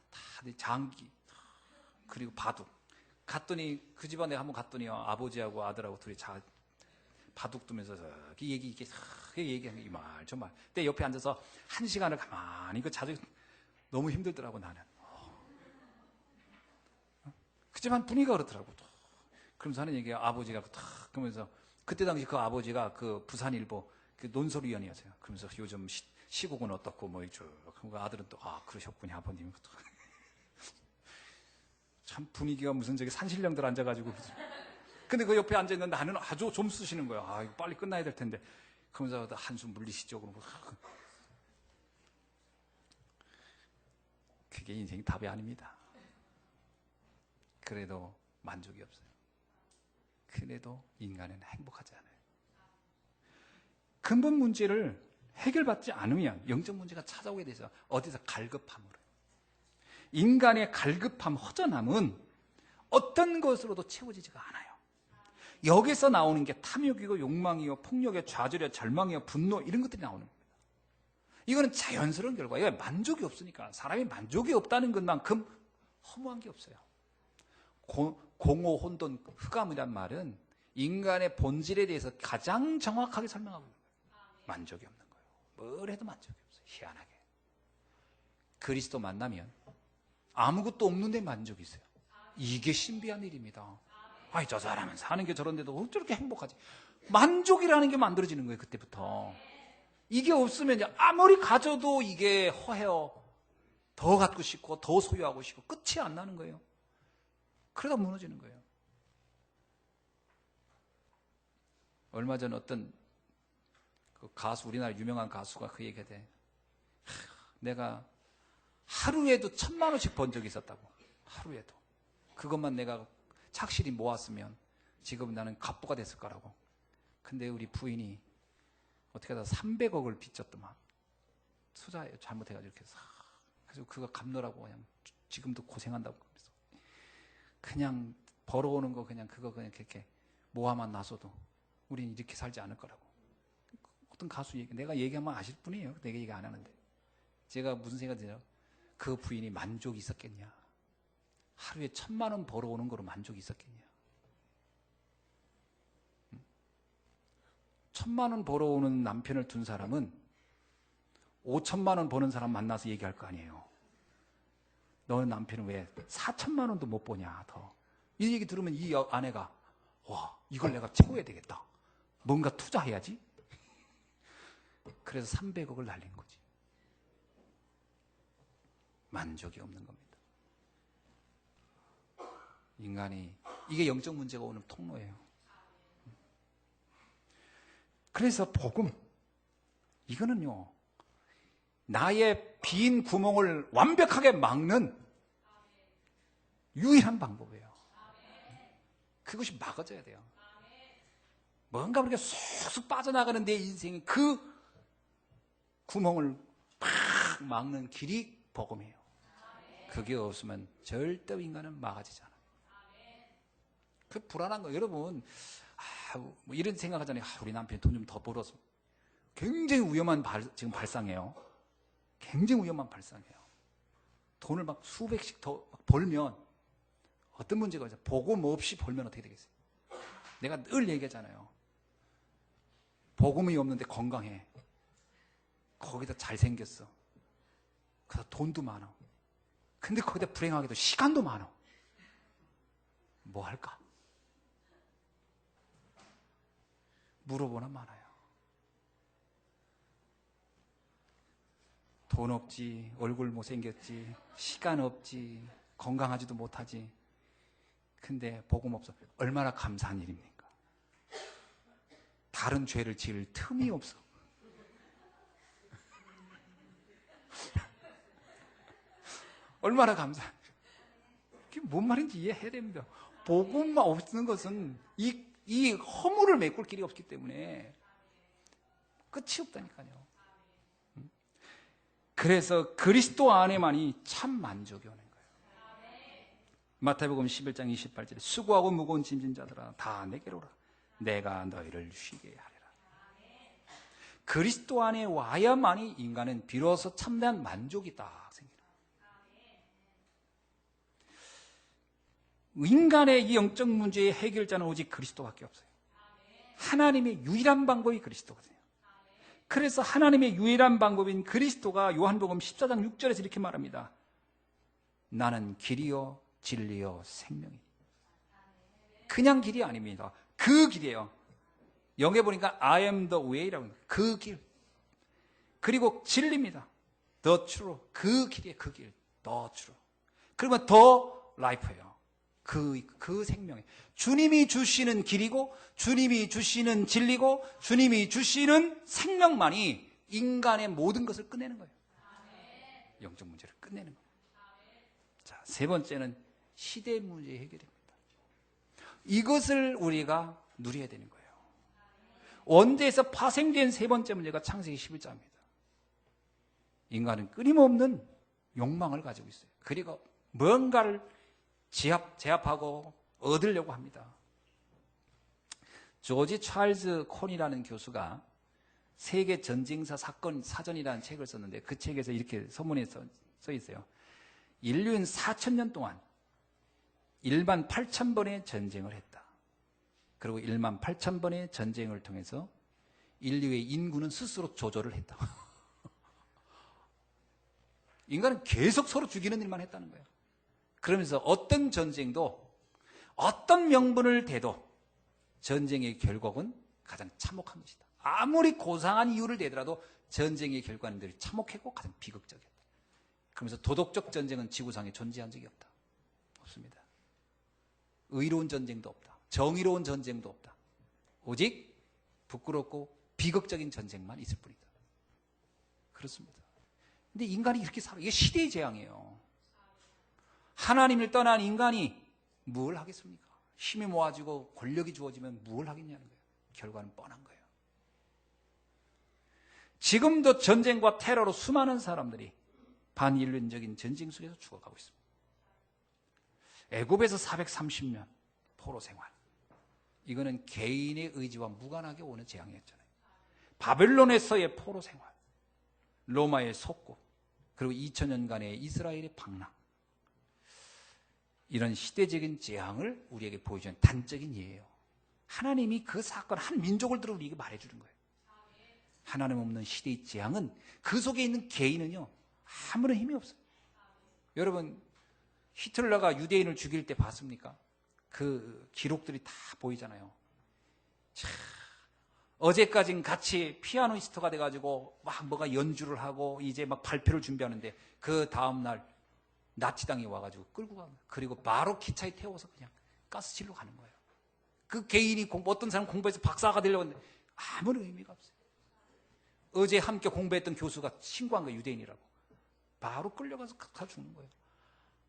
다들 장기 그리고 바둑. 갔더니 그 집안에 한번 갔더니 아버지하고 아들하고 둘이 바둑 두면서 이렇게 얘기하는 이 말 저 말. 근데 옆에 앉아서 1시간을 가만히 자주 너무 힘들더라고 나는. 그 집안 분위기가 그렇더라고. 그러면서 하는 얘기가 아버지가 그러면서 그때 당시 그 아버지가 그 부산일보 그 논설위원이었어요. 그러면서 요즘 시국은 어떻고 뭐 쭉. 그 아들은 또 그러셨군요 아버님. 참 분위기가 무슨 저기 산신령들 앉아가지고. 근데 그 옆에 앉아있는 나는 아주 좀 쓰시는 거야. 이거 빨리 끝나야 될 텐데. 그러면서 한숨 물리시죠. 그러고. 그게 인생 답이 아닙니다. 그래도 만족이 없어요. 그래도 인간은 행복하지 않아요. 근본 문제를 해결받지 않으면 영적 문제가 찾아오게 돼서 어디서 갈급함으로. 인간의 갈급함, 허전함은 어떤 것으로도 채워지지가 않아요. 여기서 나오는 게 탐욕이고 욕망이요, 폭력이요, 좌절이요, 절망이요, 분노 이런 것들이 나오는 겁니다. 이거는 자연스러운 결과예요. 만족이 없으니까. 사람이 만족이 없다는 것만큼 허무한 게 없어요. 공허, 혼돈, 흑암이란 말은 인간의 본질에 대해서 가장 정확하게 설명하고 있는 거예요. 만족이 없는 거예요. 뭘 해도 만족이 없어요. 희한하게. 그리스도 만나면 아무것도 없는데 만족이 있어요. 이게 신비한 일입니다. 아니, 저 사람은 사는 게 저런데도 어쩜 저렇게 행복하지? 만족이라는 게 만들어지는 거예요, 그때부터. 이게 없으면 아무리 가져도 이게 허해요. 더 갖고 싶고, 더 소유하고 싶고, 끝이 안 나는 거예요. 그러다 무너지는 거예요. 얼마 전 어떤 그 가수, 우리나라 유명한 가수가 그 얘기가 돼. 내가 하루에도 1,000만 원씩 번 적이 있었다고. 하루에도. 그것만 내가 착실히 모았으면 지금 나는 갑부가 됐을 거라고. 근데 우리 부인이 어떻게 하다 300억을 빚졌더만. 투자 잘못해가지고 이렇게 해서. 그래서 그거 갚느라고 그냥 지금도 고생한다고. 그래서 그냥 벌어오는 거 그냥 그거 그냥 이렇게 모아만 놔서도 우리는 이렇게 살지 않을 거라고. 어떤 가수 얘기, 내가 얘기하면 아실 분이에요. 내가 얘기 안 하는데. 제가 무슨 생각이 드냐. 그 부인이 만족이 있었겠냐. 하루에 1,000만 원 벌어오는 거로 만족이 있었겠냐. 1,000만 원 벌어오는 남편을 둔 사람은 5,000만 원 버는 사람 만나서 얘기할 거 아니에요. 너는 남편은 왜 4,000만 원도 못 버냐, 더. 이 얘기 들으면 이 아내가, 와, 이걸 내가 채워야 되겠다. 뭔가 투자해야지. 그래서 300억을 날린 거지. 만족이 없는 겁니다. 인간이. 이게 영적 문제가 오는 통로예요. 그래서 복음, 이거는요, 나의 빈 구멍을 완벽하게 막는 유일한 방법이에요. 그것이 막아져야 돼요. 뭔가 우리가 쑥쑥 빠져나가는 내 인생의 그 구멍을 팍 막는 길이 복음이에요. 그게 없으면 절대 인간은 막아지지 않아요. 그 불안한 거, 여러분, 뭐 이런 생각하잖아요. 우리 남편이 돈 좀 더 벌어서. 굉장히 위험한 지금 발상이에요. 굉장히 위험한 발상이에요. 돈을 막 수백씩 더 벌면 어떤 문제가 있어요? 복음 없이 벌면 어떻게 되겠어요? 내가 늘 얘기하잖아요. 복음이 없는데 건강해. 거기다 잘생겼어. 거기다 돈도 많아. 근데 거기다 불행하게도 시간도 많아. 뭐 할까? 물어보나 많아요. 돈 없지, 얼굴 못생겼지, 시간 없지, 건강하지도 못하지. 근데 복음 없어. 얼마나 감사한 일입니까? 다른 죄를 지을 틈이 없어. 얼마나 감사한 일. 그게 뭔 말인지 이해해야 됩니다. 복음만 없는 것은 이 허물을 메꿀 길이 없기 때문에 끝이 없다니까요. 그래서 그리스도 안에만이 참 만족이 오는 거예요. 마태복음 11장 28절에 수고하고 무거운 짐진 자들아 다 내게로 오라. 내가 너희를 쉬게 하리라. 그리스도 안에 와야만이 인간은 비로소 참된 만족이 딱 생기는 거예요. 인간의 이 영적 문제의 해결자는 오직 그리스도밖에 없어요. 하나님의 유일한 방법이 그리스도거든요. 그래서 하나님의 유일한 방법인 그리스도가 요한복음 14장 6절에서 이렇게 말합니다. 나는 길이요 진리요 생명이니. 그냥 길이 아닙니다. 그 길이에요. 영에 보니까 I am the way라고 합니다. 그 길. 그리고 진리입니다. The true. 그 길이에요. 그 길. The true. 그러면 the life예요. 그 생명이. 주님이 주시는 길이고, 주님이 주시는 진리고, 주님이 주시는 생명만이 인간의 모든 것을 끝내는 거예요. 영적 문제를 끝내는 거예요. 자, 세 번째는 시대 문제 해결입니다. 이것을 우리가 누려야 되는 거예요. 원죄에서 파생된 세 번째 문제가 창세기 11장입니다. 인간은 끊임없는 욕망을 가지고 있어요. 그리고 뭔가를 제압하고 얻으려고 합니다. 조지 찰스 콘이라는 교수가 세계 전쟁사 사건 사전이라는 책을 썼는데 그 책에서 이렇게 서문에 써 있어요. 인류는 4,000년 동안 1만 8,000번의 전쟁을 했다. 그리고 1만 8,000번의 전쟁을 통해서 인류의 인구는 스스로 조절을 했다. 인간은 계속 서로 죽이는 일만 했다는 거예요. 그러면서 어떤 전쟁도 어떤 명분을 대도 전쟁의 결국은 가장 참혹한 것이다. 아무리 고상한 이유를 대더라도 전쟁의 결과는 늘 참혹했고 가장 비극적이었다. 그러면서 도덕적 전쟁은 지구상에 존재한 적이 없다. 없습니다. 의로운 전쟁도 없다. 정의로운 전쟁도 없다. 오직 부끄럽고 비극적인 전쟁만 있을 뿐이다. 그렇습니다. 근데 인간이 이렇게 살아. 이게 시대의 재앙이에요. 하나님을 떠난 인간이 뭘 하겠습니까? 힘이 모아지고 권력이 주어지면 뭘 하겠냐는 거예요. 결과는 뻔한 거예요. 지금도 전쟁과 테러로 수많은 사람들이 반인륜적인 전쟁 속에서 죽어가고 있습니다. 애굽에서 430년 포로 생활. 이거는 개인의 의지와 무관하게 오는 재앙이었잖아요. 바벨론에서의 포로 생활. 로마의 속국. 그리고 2000년간의 이스라엘의 방랑. 이런 시대적인 재앙을 우리에게 보여주는 단적인 예예요. 하나님이 그 사건 한 민족을 들어 우리에게 말해주는 거예요. 하나님 없는 시대의 재앙은 그 속에 있는 개인은요 아무런 힘이 없어요. 여러분 히틀러가 유대인을 죽일 때 봤습니까? 그 기록들이 다 보이잖아요. 참, 어제까진 같이 피아니스트가 돼가지고 막 뭐가 연주를 하고 이제 막 발표를 준비하는데 그 다음날 나치당이 와가지고 끌고 가는 거예요. 그리고 바로 기차에 태워서 그냥 가스실로 가는 거예요. 그 개인이 어떤 사람 공부해서 박사가 되려고 했는데 아무런 의미가 없어요. 어제 함께 공부했던 교수가 신고한 거예요. 유대인이라고. 바로 끌려가서 가 죽는 거예요.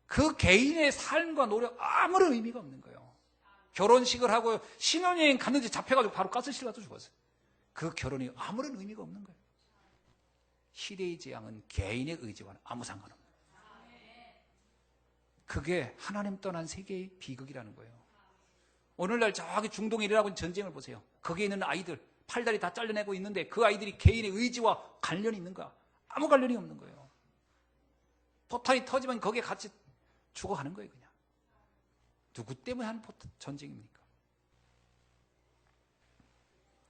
그 개인의 삶과 노력 아무런 의미가 없는 거예요. 결혼식을 하고 신혼여행 갔는데 잡혀가지고 바로 가스실 가서 죽었어요. 그 결혼이 아무런 의미가 없는 거예요. 시대의 재앙은 개인의 의지와는 아무 상관없는 거예요. 그게 하나님 떠난 세계의 비극이라는 거예요. 오늘날 저기 중동에 일어나고 있는 전쟁을 보세요. 거기에 있는 아이들 팔다리 다 잘려내고 있는데 그 아이들이 개인의 의지와 관련이 있는 거야. 아무 관련이 없는 거예요. 포탄이 터지면 거기에 같이 죽어가는 거예요. 그냥. 누구 때문에 하는 전쟁입니까?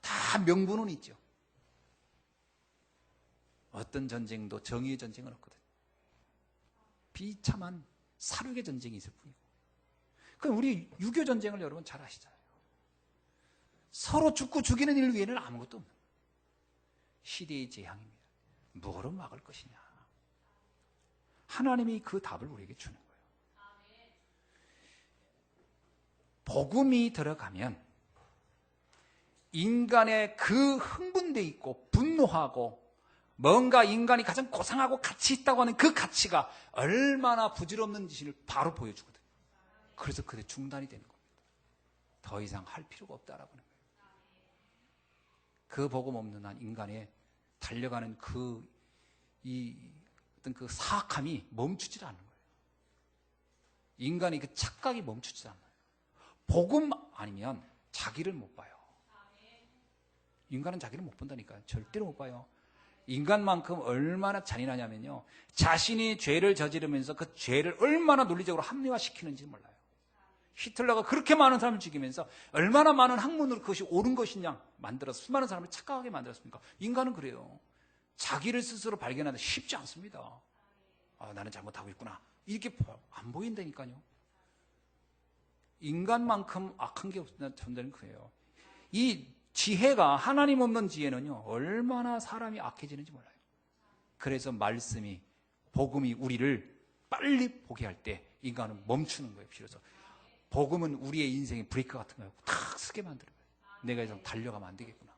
다 명분은 있죠. 어떤 전쟁도 정의의 전쟁은 없거든요. 비참한 살육의 전쟁이 있을 뿐이고. 그럼 우리 유교 전쟁을 여러분 잘 아시잖아요. 서로 죽고 죽이는 일 외에는 아무것도 없는 거예요. 시대의 재앙입니다. 뭐로 막을 것이냐. 하나님이 그 답을 우리에게 주는 거예요. 복음이 들어가면 인간의 그 흥분돼 있고 분노하고 뭔가 인간이 가장 고상하고 가치 있다고 하는 그 가치가 얼마나 부질없는 짓을 바로 보여주거든요. 그래서 그게 중단이 되는 겁니다. 더 이상 할 필요가 없다라고 하는 거예요. 그 복음 없는 한 인간의 달려가는 어떤 그 사악함이 멈추질 않는 거예요. 인간의 그 착각이 멈추질 않아요. 복음 아니면 자기를 못 봐요. 인간은 자기를 못 본다니까요. 절대로 못 봐요. 인간만큼 얼마나 잔인하냐면요. 자신이 죄를 저지르면서 그 죄를 얼마나 논리적으로 합리화시키는지 몰라요. 히틀러가 그렇게 많은 사람을 죽이면서 얼마나 많은 학문으로 그것이 옳은 것이냐 만들어서 수많은 사람을 착각하게 만들었습니까? 인간은 그래요. 자기를 스스로 발견하는 데 쉽지 않습니다. 아, 나는 잘못하고 있구나. 이렇게 안 보인다니까요. 인간만큼 악한 게 없는 존재는 그래요. 이 지혜가 하나님 없는 지혜는요 얼마나 사람이 악해지는지 몰라요. 그래서 말씀이 복음이 우리를 빨리 보게 할 때 인간은 멈추는 거예요. 비로소 복음은 우리의 인생의 브레이크 같은 거예요. 탁 쓰게 만드는 거예요. 내가 이제 달려가면 안 되겠구나.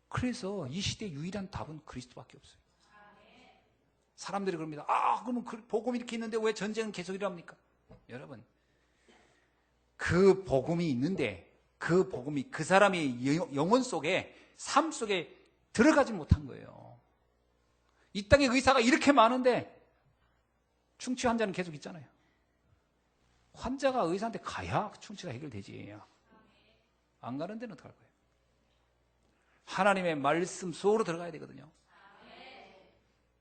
그래서 이 시대의 유일한 답은 그리스도밖에 없어요. 사람들이 그럽니다. 아, 그러면 복음이 이렇게 있는데 왜 전쟁은 계속 일어납니까? 여러분, 그 복음이 있는데 그 복음이 그 사람의 영혼 속에 삶 속에 들어가지 못한 거예요. 이 땅에 의사가 이렇게 많은데 충치 환자는 계속 있잖아요. 환자가 의사한테 가야 충치가 해결되지. 안 가는 데는 어떡할 거예요? 하나님의 말씀 속으로 들어가야 되거든요.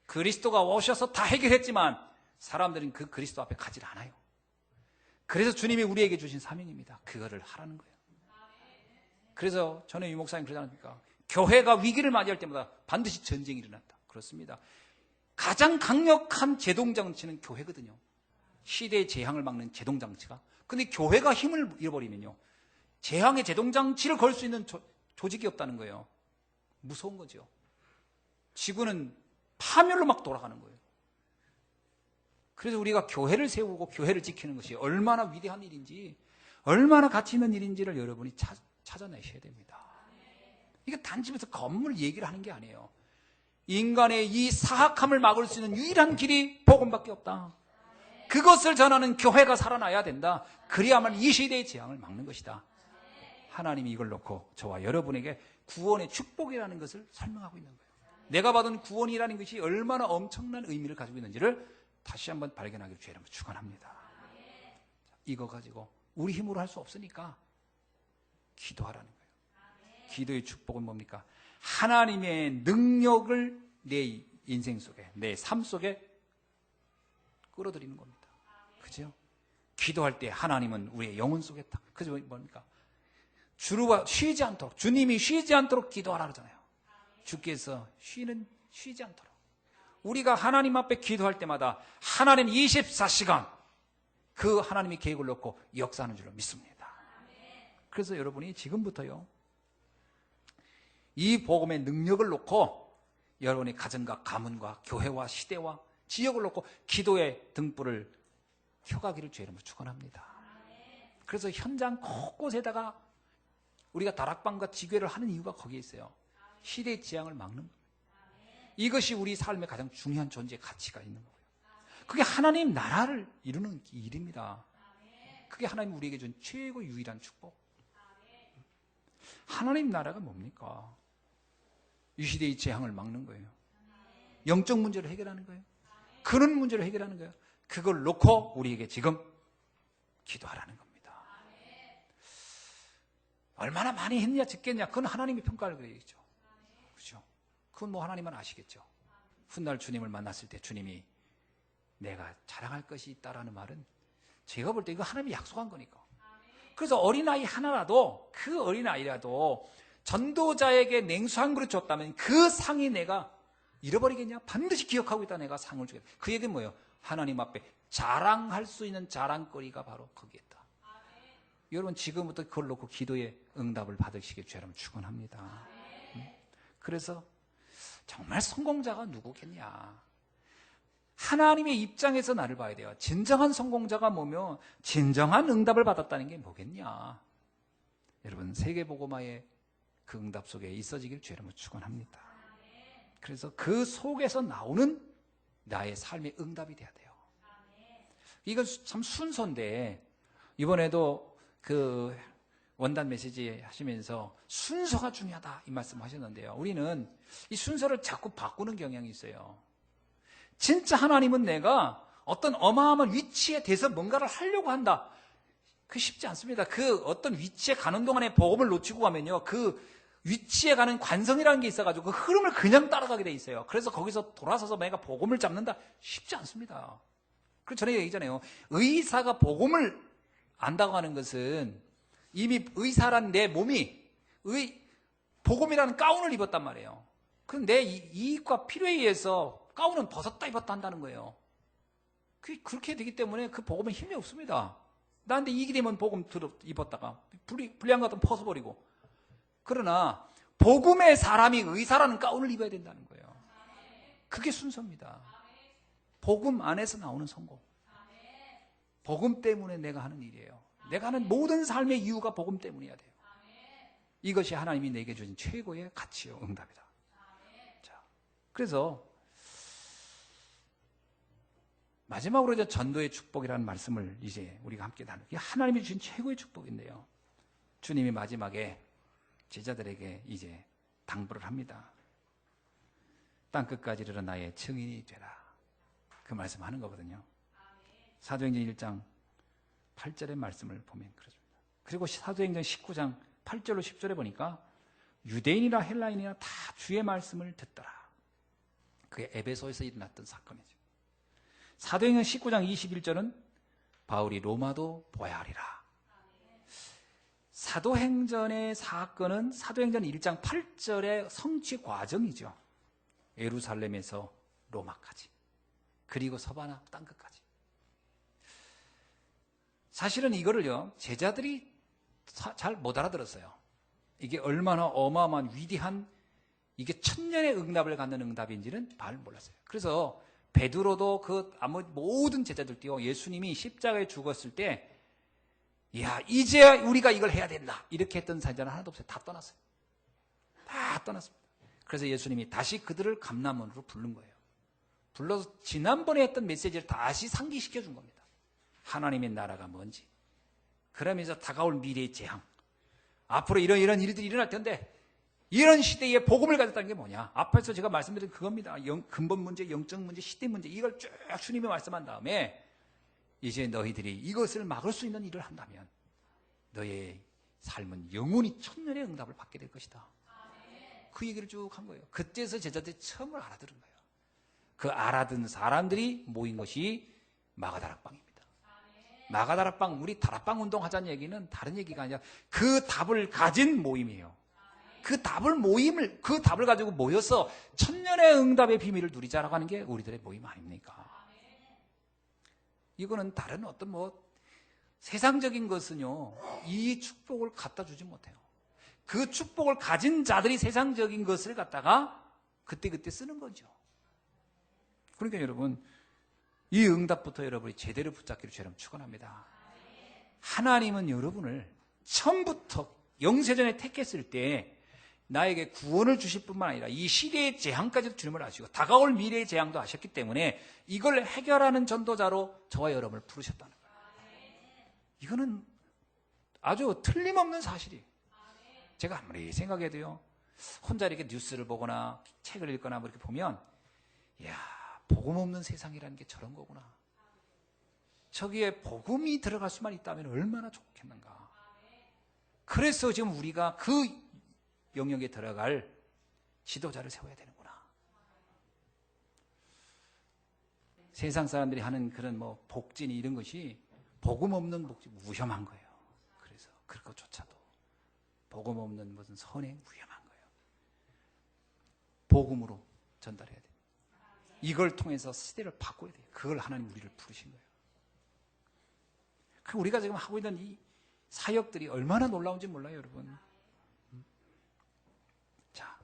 그리스도가 오셔서 다 해결했지만 사람들은 그 그리스도 앞에 가지 않아요. 그래서 주님이 우리에게 주신 사명입니다. 그거를 하라는 거예요. 그래서 전에 유 목사님 그러지 않습니까? 교회가 위기를 맞이할 때마다 반드시 전쟁이 일어난다. 그렇습니다. 가장 강력한 제동장치는 교회거든요. 시대의 재앙을 막는 제동장치가. 근데 교회가 힘을 잃어버리면요 재앙의 제동장치를 걸 수 있는 조직이 없다는 거예요. 무서운 거죠. 지구는 파멸로 막 돌아가는 거예요. 그래서 우리가 교회를 세우고 교회를 지키는 것이 얼마나 위대한 일인지, 얼마나 가치 있는 일인지를 여러분이 찾아내셔야 됩니다. 이게 단집에서 건물 얘기를 하는 게 아니에요. 인간의 이 사악함을 막을 수 있는 유일한 길이 복음밖에 없다. 그것을 전하는 교회가 살아나야 된다. 그래야만 이 시대의 재앙을 막는 것이다. 하나님이 이걸 놓고 저와 여러분에게 구원의 축복이라는 것을 설명하고 있는 거예요. 내가 받은 구원이라는 것이 얼마나 엄청난 의미를 가지고 있는지를 다시 한번 발견하기를 주의 이름으로 축원합니다. 이거 가지고 우리 힘으로 할 수 없으니까 기도하라는 거예요. 기도의 축복은 뭡니까? 하나님의 능력을 내 인생 속에, 내 삶 속에 끌어들이는 겁니다. 그죠? 기도할 때 하나님은 우리의 영혼 속에 딱, 그죠? 뭡니까? 주루가 쉬지 않도록, 주님이 쉬지 않도록 기도하라 그러잖아요. 주께서 쉬지 않도록. 우리가 하나님 앞에 기도할 때마다 하나님 24시간 그 하나님의 계획을 놓고 역사하는 줄로 믿습니다. 그래서 여러분이 지금부터요, 이 복음의 능력을 놓고 여러분의 가정과 가문과 교회와 시대와 지역을 놓고 기도의 등불을 켜가기를 주의 이름으로 축원합니다. 그래서 현장 곳곳에다가 우리가 다락방과 지교회를 하는 이유가 거기에 있어요. 시대의 지향을 막는 거예요. 이것이 우리 삶의 가장 중요한 존재의 가치가 있는 거예요. 그게 하나님 나라를 이루는 일입니다. 그게 하나님 우리에게 준 최고 유일한 축복. 하나님 나라가 뭡니까? 이 시대의 재앙을 막는 거예요. 영적 문제를 해결하는 거예요. 그런 문제를 해결하는 거예요. 그걸 놓고 우리에게 지금 기도하라는 겁니다. 얼마나 많이 했냐 적겠냐 그건 하나님이 평가를 그래야겠죠. 그렇죠? 그건 뭐 하나님은 아시겠죠. 훗날 주님을 만났을 때 주님이 내가 자랑할 것이 있다라는 말은 제가 볼 때 이거 하나님이 약속한 거니까. 그래서 어린아이 하나라도 그 어린아이라도 전도자에게 냉수 한 그릇 줬다면 그 상이 내가 잃어버리겠냐? 반드시 기억하고 있다 내가 상을 주겠다. 그 얘기는 뭐예요? 하나님 앞에 자랑할 수 있는 자랑거리가 바로 거기에 있다. 여러분 지금부터 그걸 놓고 기도의 응답을 받으시길 주여 여러분 축원합니다. 그래서 정말 성공자가 누구겠냐? 하나님의 입장에서 나를 봐야 돼요. 진정한 성공자가 뭐며 진정한 응답을 받았다는 게 뭐겠냐? 여러분 세계복음화의 그 응답 속에 있어지길 주여 여러분 축원합니다. 그래서 그 속에서 나오는 나의 삶의 응답이 돼야 돼요. 이건 참 순서인데 이번에도 그 원단 메시지 하시면서 순서가 중요하다 이 말씀 하셨는데요. 우리는 이 순서를 자꾸 바꾸는 경향이 있어요. 진짜 하나님은 내가 어떤 어마어마한 위치에 대해서 뭔가를 하려고 한다. 그게 쉽지 않습니다. 그 어떤 위치에 가는 동안에 복음을 놓치고 가면요. 그 위치에 가는 관성이라는 게 있어가지고 그 흐름을 그냥 따라가게 돼 있어요. 그래서 거기서 돌아서서 내가 복음을 잡는다. 쉽지 않습니다. 그래서 전에 얘기잖아요. 의사가 복음을 안다고 하는 것은 이미 의사란 내 몸이 복음이라는 가운을 입었단 말이에요. 그럼 내 이익과 필요에 의해서 가운은 벗었다 입었다 한다는 거예요. 그렇게 되기 때문에 그 복음은 힘이 없습니다. 나한테 이익이 되면 복음 입었다가 불리한 것 같으면 벗어버리고. 그러나 복음의 사람이 의사라는 가운을 입어야 된다는 거예요. 그게 순서입니다. 복음 안에서 나오는 성공. 복음 때문에 내가 하는 일이에요. 내가 하는 모든 삶의 이유가 복음 때문이어야 돼요. 이것이 하나님이 내게 주신 최고의 가치요 응답이다. 자, 그래서 마지막으로 이제 전도의 축복이라는 말씀을 이제 우리가 함께 나누는 게 하나님이 주신 최고의 축복인데요. 주님이 마지막에 제자들에게 이제 당부를 합니다. 땅끝까지 이르러 나의 증인이 되라. 그 말씀하는 거거든요. 사도행전 1장 8절의 말씀을 보면 그렇습니다. 그리고 사도행전 19장 8절로 10절에 보니까 유대인이나 헬라인이나 다 주의 말씀을 듣더라. 그게 에베소에서 일어났던 사건이죠. 사도행전 19장 21절은 바울이 로마도 보아야 하리라. 사도행전의 사건은 사도행전 1장 8절의 성취 과정이죠. 예루살렘에서 로마까지. 그리고 서바나 땅끝까지. 사실은 이거를요, 제자들이 잘 못 알아들었어요. 이게 얼마나 어마어마한 위대한, 이게 천년의 응답을 갖는 응답인지는 잘 몰랐어요. 그래서 베드로도 모든 제자들 띄워 예수님이 십자가에 죽었을 때, 야, 이제 우리가 이걸 해야 된다. 이렇게 했던 사자는 하나도 없어요. 다 떠났어요. 다 떠났습니다. 그래서 예수님이 다시 그들을 감람원으로 부른 거예요. 불러서 지난번에 했던 메시지를 다시 상기시켜 준 겁니다. 하나님의 나라가 뭔지, 그러면서 다가올 미래의 재앙, 앞으로 이런 일들이 일어날 텐데 이런 시대에 복음을 가졌다는 게 뭐냐? 앞에서 제가 말씀드린 그겁니다. 근본 문제, 영적 문제, 시대 문제, 이걸 쭉 주님이 말씀한 다음에 이제 너희들이 이것을 막을 수 있는 일을 한다면 너의 삶은 영원히 천년의 응답을 받게 될 것이다. 그 얘기를 쭉 한 거예요. 그때서 제자들이 처음으로 알아들은 거예요. 그 알아듣는 사람들이 모인 것이 마가다락방입니다. 마가다락방, 우리 다락방 운동하자는 얘기는 다른 얘기가 아니라 그 답을 가진 모임이에요. 그 답을 가지고 모여서 천년의 응답의 비밀을 누리자라고 하는 게 우리들의 모임 아닙니까? 이거는 다른 어떤 세상적인 것은요, 이 축복을 갖다 주지 못해요. 그 축복을 가진 자들이 세상적인 것을 갖다가 그때그때 쓰는 거죠. 그러니까 여러분, 이 응답부터 여러분이 제대로 붙잡기를 주님 축원합니다. 하나님은 여러분을 처음부터 영세전에 택했을 때 나에게 구원을 주실 뿐만 아니라 이 시대의 재앙까지도 주님을 아시고 다가올 미래의 재앙도 아셨기 때문에 이걸 해결하는 전도자로 저와 여러분을 부르셨다는 거예요. 이거는 아주 틀림없는 사실이에요. 제가 아무리 생각해도요, 혼자 이렇게 뉴스를 보거나 책을 읽거나 뭐 이렇게 보면, 이야, 복음 없는 세상이라는 게 저런 거구나. 저기에 복음이 들어갈 수만 있다면 얼마나 좋겠는가. 그래서 지금 우리가 그 영역에 들어갈 지도자를 세워야 되는구나. 세상 사람들이 하는 그런 뭐 복진이 이런 것이 복음 없는 복진 위험한 거예요. 그래서 그런 것조차도 복음 없는 무슨 선행 위험한 거예요. 복음으로 전달해야 돼요. 이걸 통해서 시대를 바꿔야 돼요. 그걸 하나님 우리를 부르신 거예요. 그 우리가 지금 하고 있는 이 사역들이 얼마나 놀라운지 몰라요, 여러분. 자,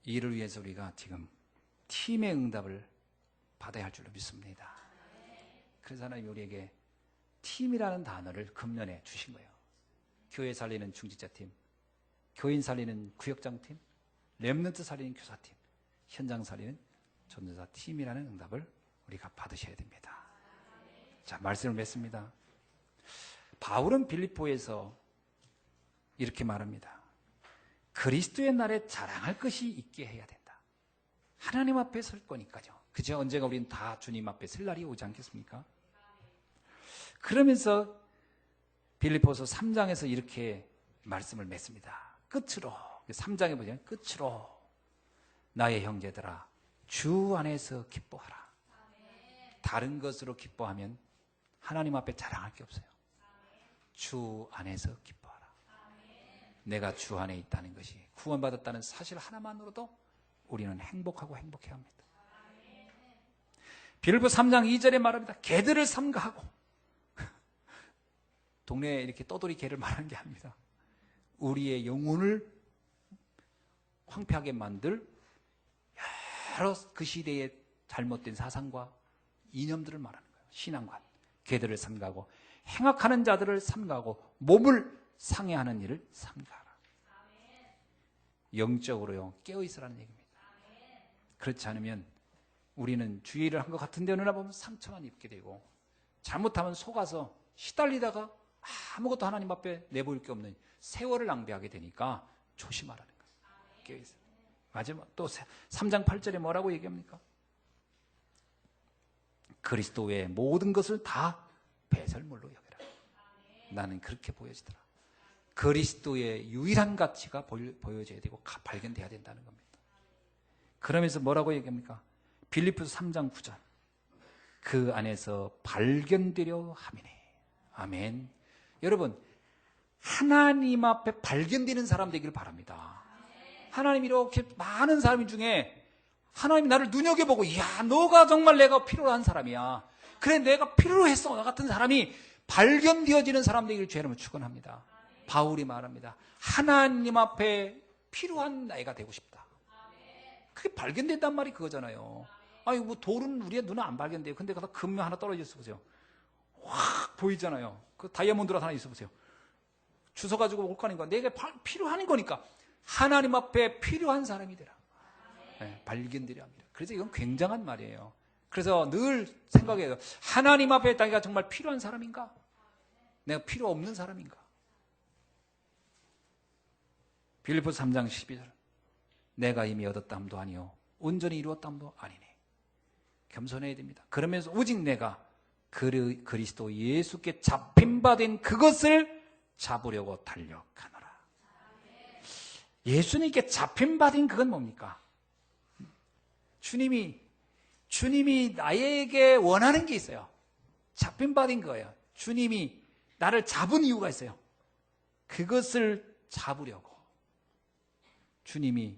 이를 위해서 우리가 지금 팀의 응답을 받아야 할 줄로 믿습니다. 그래서 하나님 우리에게 팀이라는 단어를 금년에 주신 거예요. 교회 살리는 중직자팀, 교인 살리는 구역장팀, 렘넌트 살리는 교사팀, 현장 살리는 전도사 팀이라는 응답을 우리가 받으셔야 됩니다. 자, 말씀을 맺습니다. 바울은 빌립보에서 이렇게 말합니다. 그리스도의 날에 자랑할 것이 있게 해야 된다. 하나님 앞에 설 거니까요. 그죠? 언젠가 우리는 다 주님 앞에 설 날이 오지 않겠습니까? 그러면서 빌립보서 3장에서 이렇게 말씀을 맺습니다. 끝으로, 3장에 보면 끝으로 나의 형제들아 주 안에서 기뻐하라. 다른 것으로 기뻐하면 하나님 앞에 자랑할 게 없어요. 주 안에서 기뻐하라. 내가 주 안에 있다는 것이, 구원받았다는 사실 하나만으로도 우리는 행복하고 행복해야 합니다. 빌립보 3장 2절에 말합니다. 개들을 삼가하고, 동네에 이렇게 떠돌이 개를 말하는 게 아닙니다. 우리의 영혼을 황폐하게 만들 여러 그 시대의 잘못된 사상과 이념들을 말하는 거예요. 신앙관, 개들을 삼가하고 행악하는 자들을 삼가하고 몸을 상해하는 일을 삼가하라. 영적으로요, 깨어있으라는 얘기입니다. 그렇지 않으면 우리는 주의를 한 것 같은데 어느 날 보면 상처만 입게 되고, 잘못하면 속아서 시달리다가 아무것도 하나님 앞에 내보일 게 없는 세월을 낭비하게 되니까 조심하라는 거예요. 깨어있어요. 마지막 또 3장 8절에 뭐라고 얘기합니까? 그리스도 외에 모든 것을 다 배설물로 여겨라. 나는 그렇게 보여지더라. 그리스도의 유일한 가치가 보여져야 되고 발견돼야 된다는 겁니다. 그러면서 뭐라고 얘기합니까? 빌립보서 3장 9절. 그 안에서 발견되려 함이네. 아멘. 여러분, 하나님 앞에 발견되는 사람 되기를 바랍니다. 하나님 이렇게 많은 사람 중에 하나님이 나를 눈여겨보고, 이야, 너가 정말 내가 필요로 한 사람이야. 그래, 내가 필요로 했어. 나 같은 사람이 발견되어지는 사람 되기를 주 이름으로 축원합니다. 바울이 말합니다. 하나님 앞에 필요한 나이가 되고 싶다. 그게 발견된단 말이 그거잖아요. 아니, 뭐 돌은 우리의 눈에 안 발견돼요. 근데 가서 금면 하나 떨어져 있어 보세요. 확 보이잖아요. 그 다이아몬드라 하나 있어 보세요. 주워 가지고 올 거 아닌가. 내게 필요한 거니까 하나님 앞에 필요한 사람이 되라. 네, 발견되려 합니다. 그래서 이건 굉장한 말이에요. 그래서 늘 생각해요. 하나님 앞에 내가 정말 필요한 사람인가? 내가 필요 없는 사람인가? 빌립보서 3장 12절. 내가 이미 얻었다함도 아니요 온전히 이루었다함도 아니네. 겸손해야 됩니다. 그러면서 오직 내가 그리스도 예수께 잡힌 바 된 그것을 잡으려고 달려가노라. 예수님께 잡힌 바 된 그건 뭡니까? 주님이 나에게 원하는 게 있어요. 잡힌 바 된 거예요. 주님이 나를 잡은 이유가 있어요. 그것을 잡으려고 주님이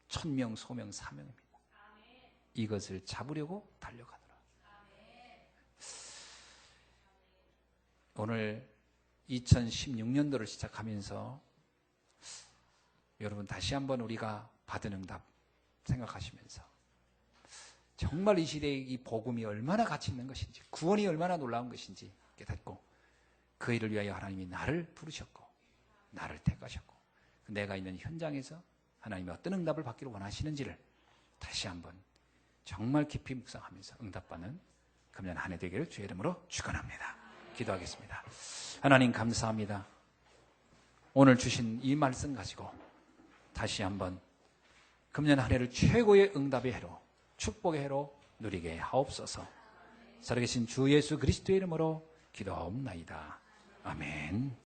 천명, 소명, 사명입니다. 이것을 잡으려고 달려가노라. 오늘 2016년도를 시작하면서 여러분 다시 한번 우리가 받은 응답, 생각하시면서 정말 이 시대의 이 복음이 얼마나 가치 있는 것인지, 구원이 얼마나 놀라운 것인지 깨닫고 그 일을 위하여 하나님이 나를 부르셨고 나를 택하셨고 내가 있는 현장에서 하나님이 어떤 응답을 받기를 원하시는지를 다시 한번 정말 깊이 묵상하면서 응답받는 금년 한 해 되기를 주의 이름으로 축원합니다. 기도하겠습니다. 하나님 감사합니다. 오늘 주신 이 말씀 가지고 다시 한번 금년 한 해를 최고의 응답의 해로, 축복의 해로 누리게 하옵소서. 살아계신 주 예수 그리스도의 이름으로 기도하옵나이다. 아멘.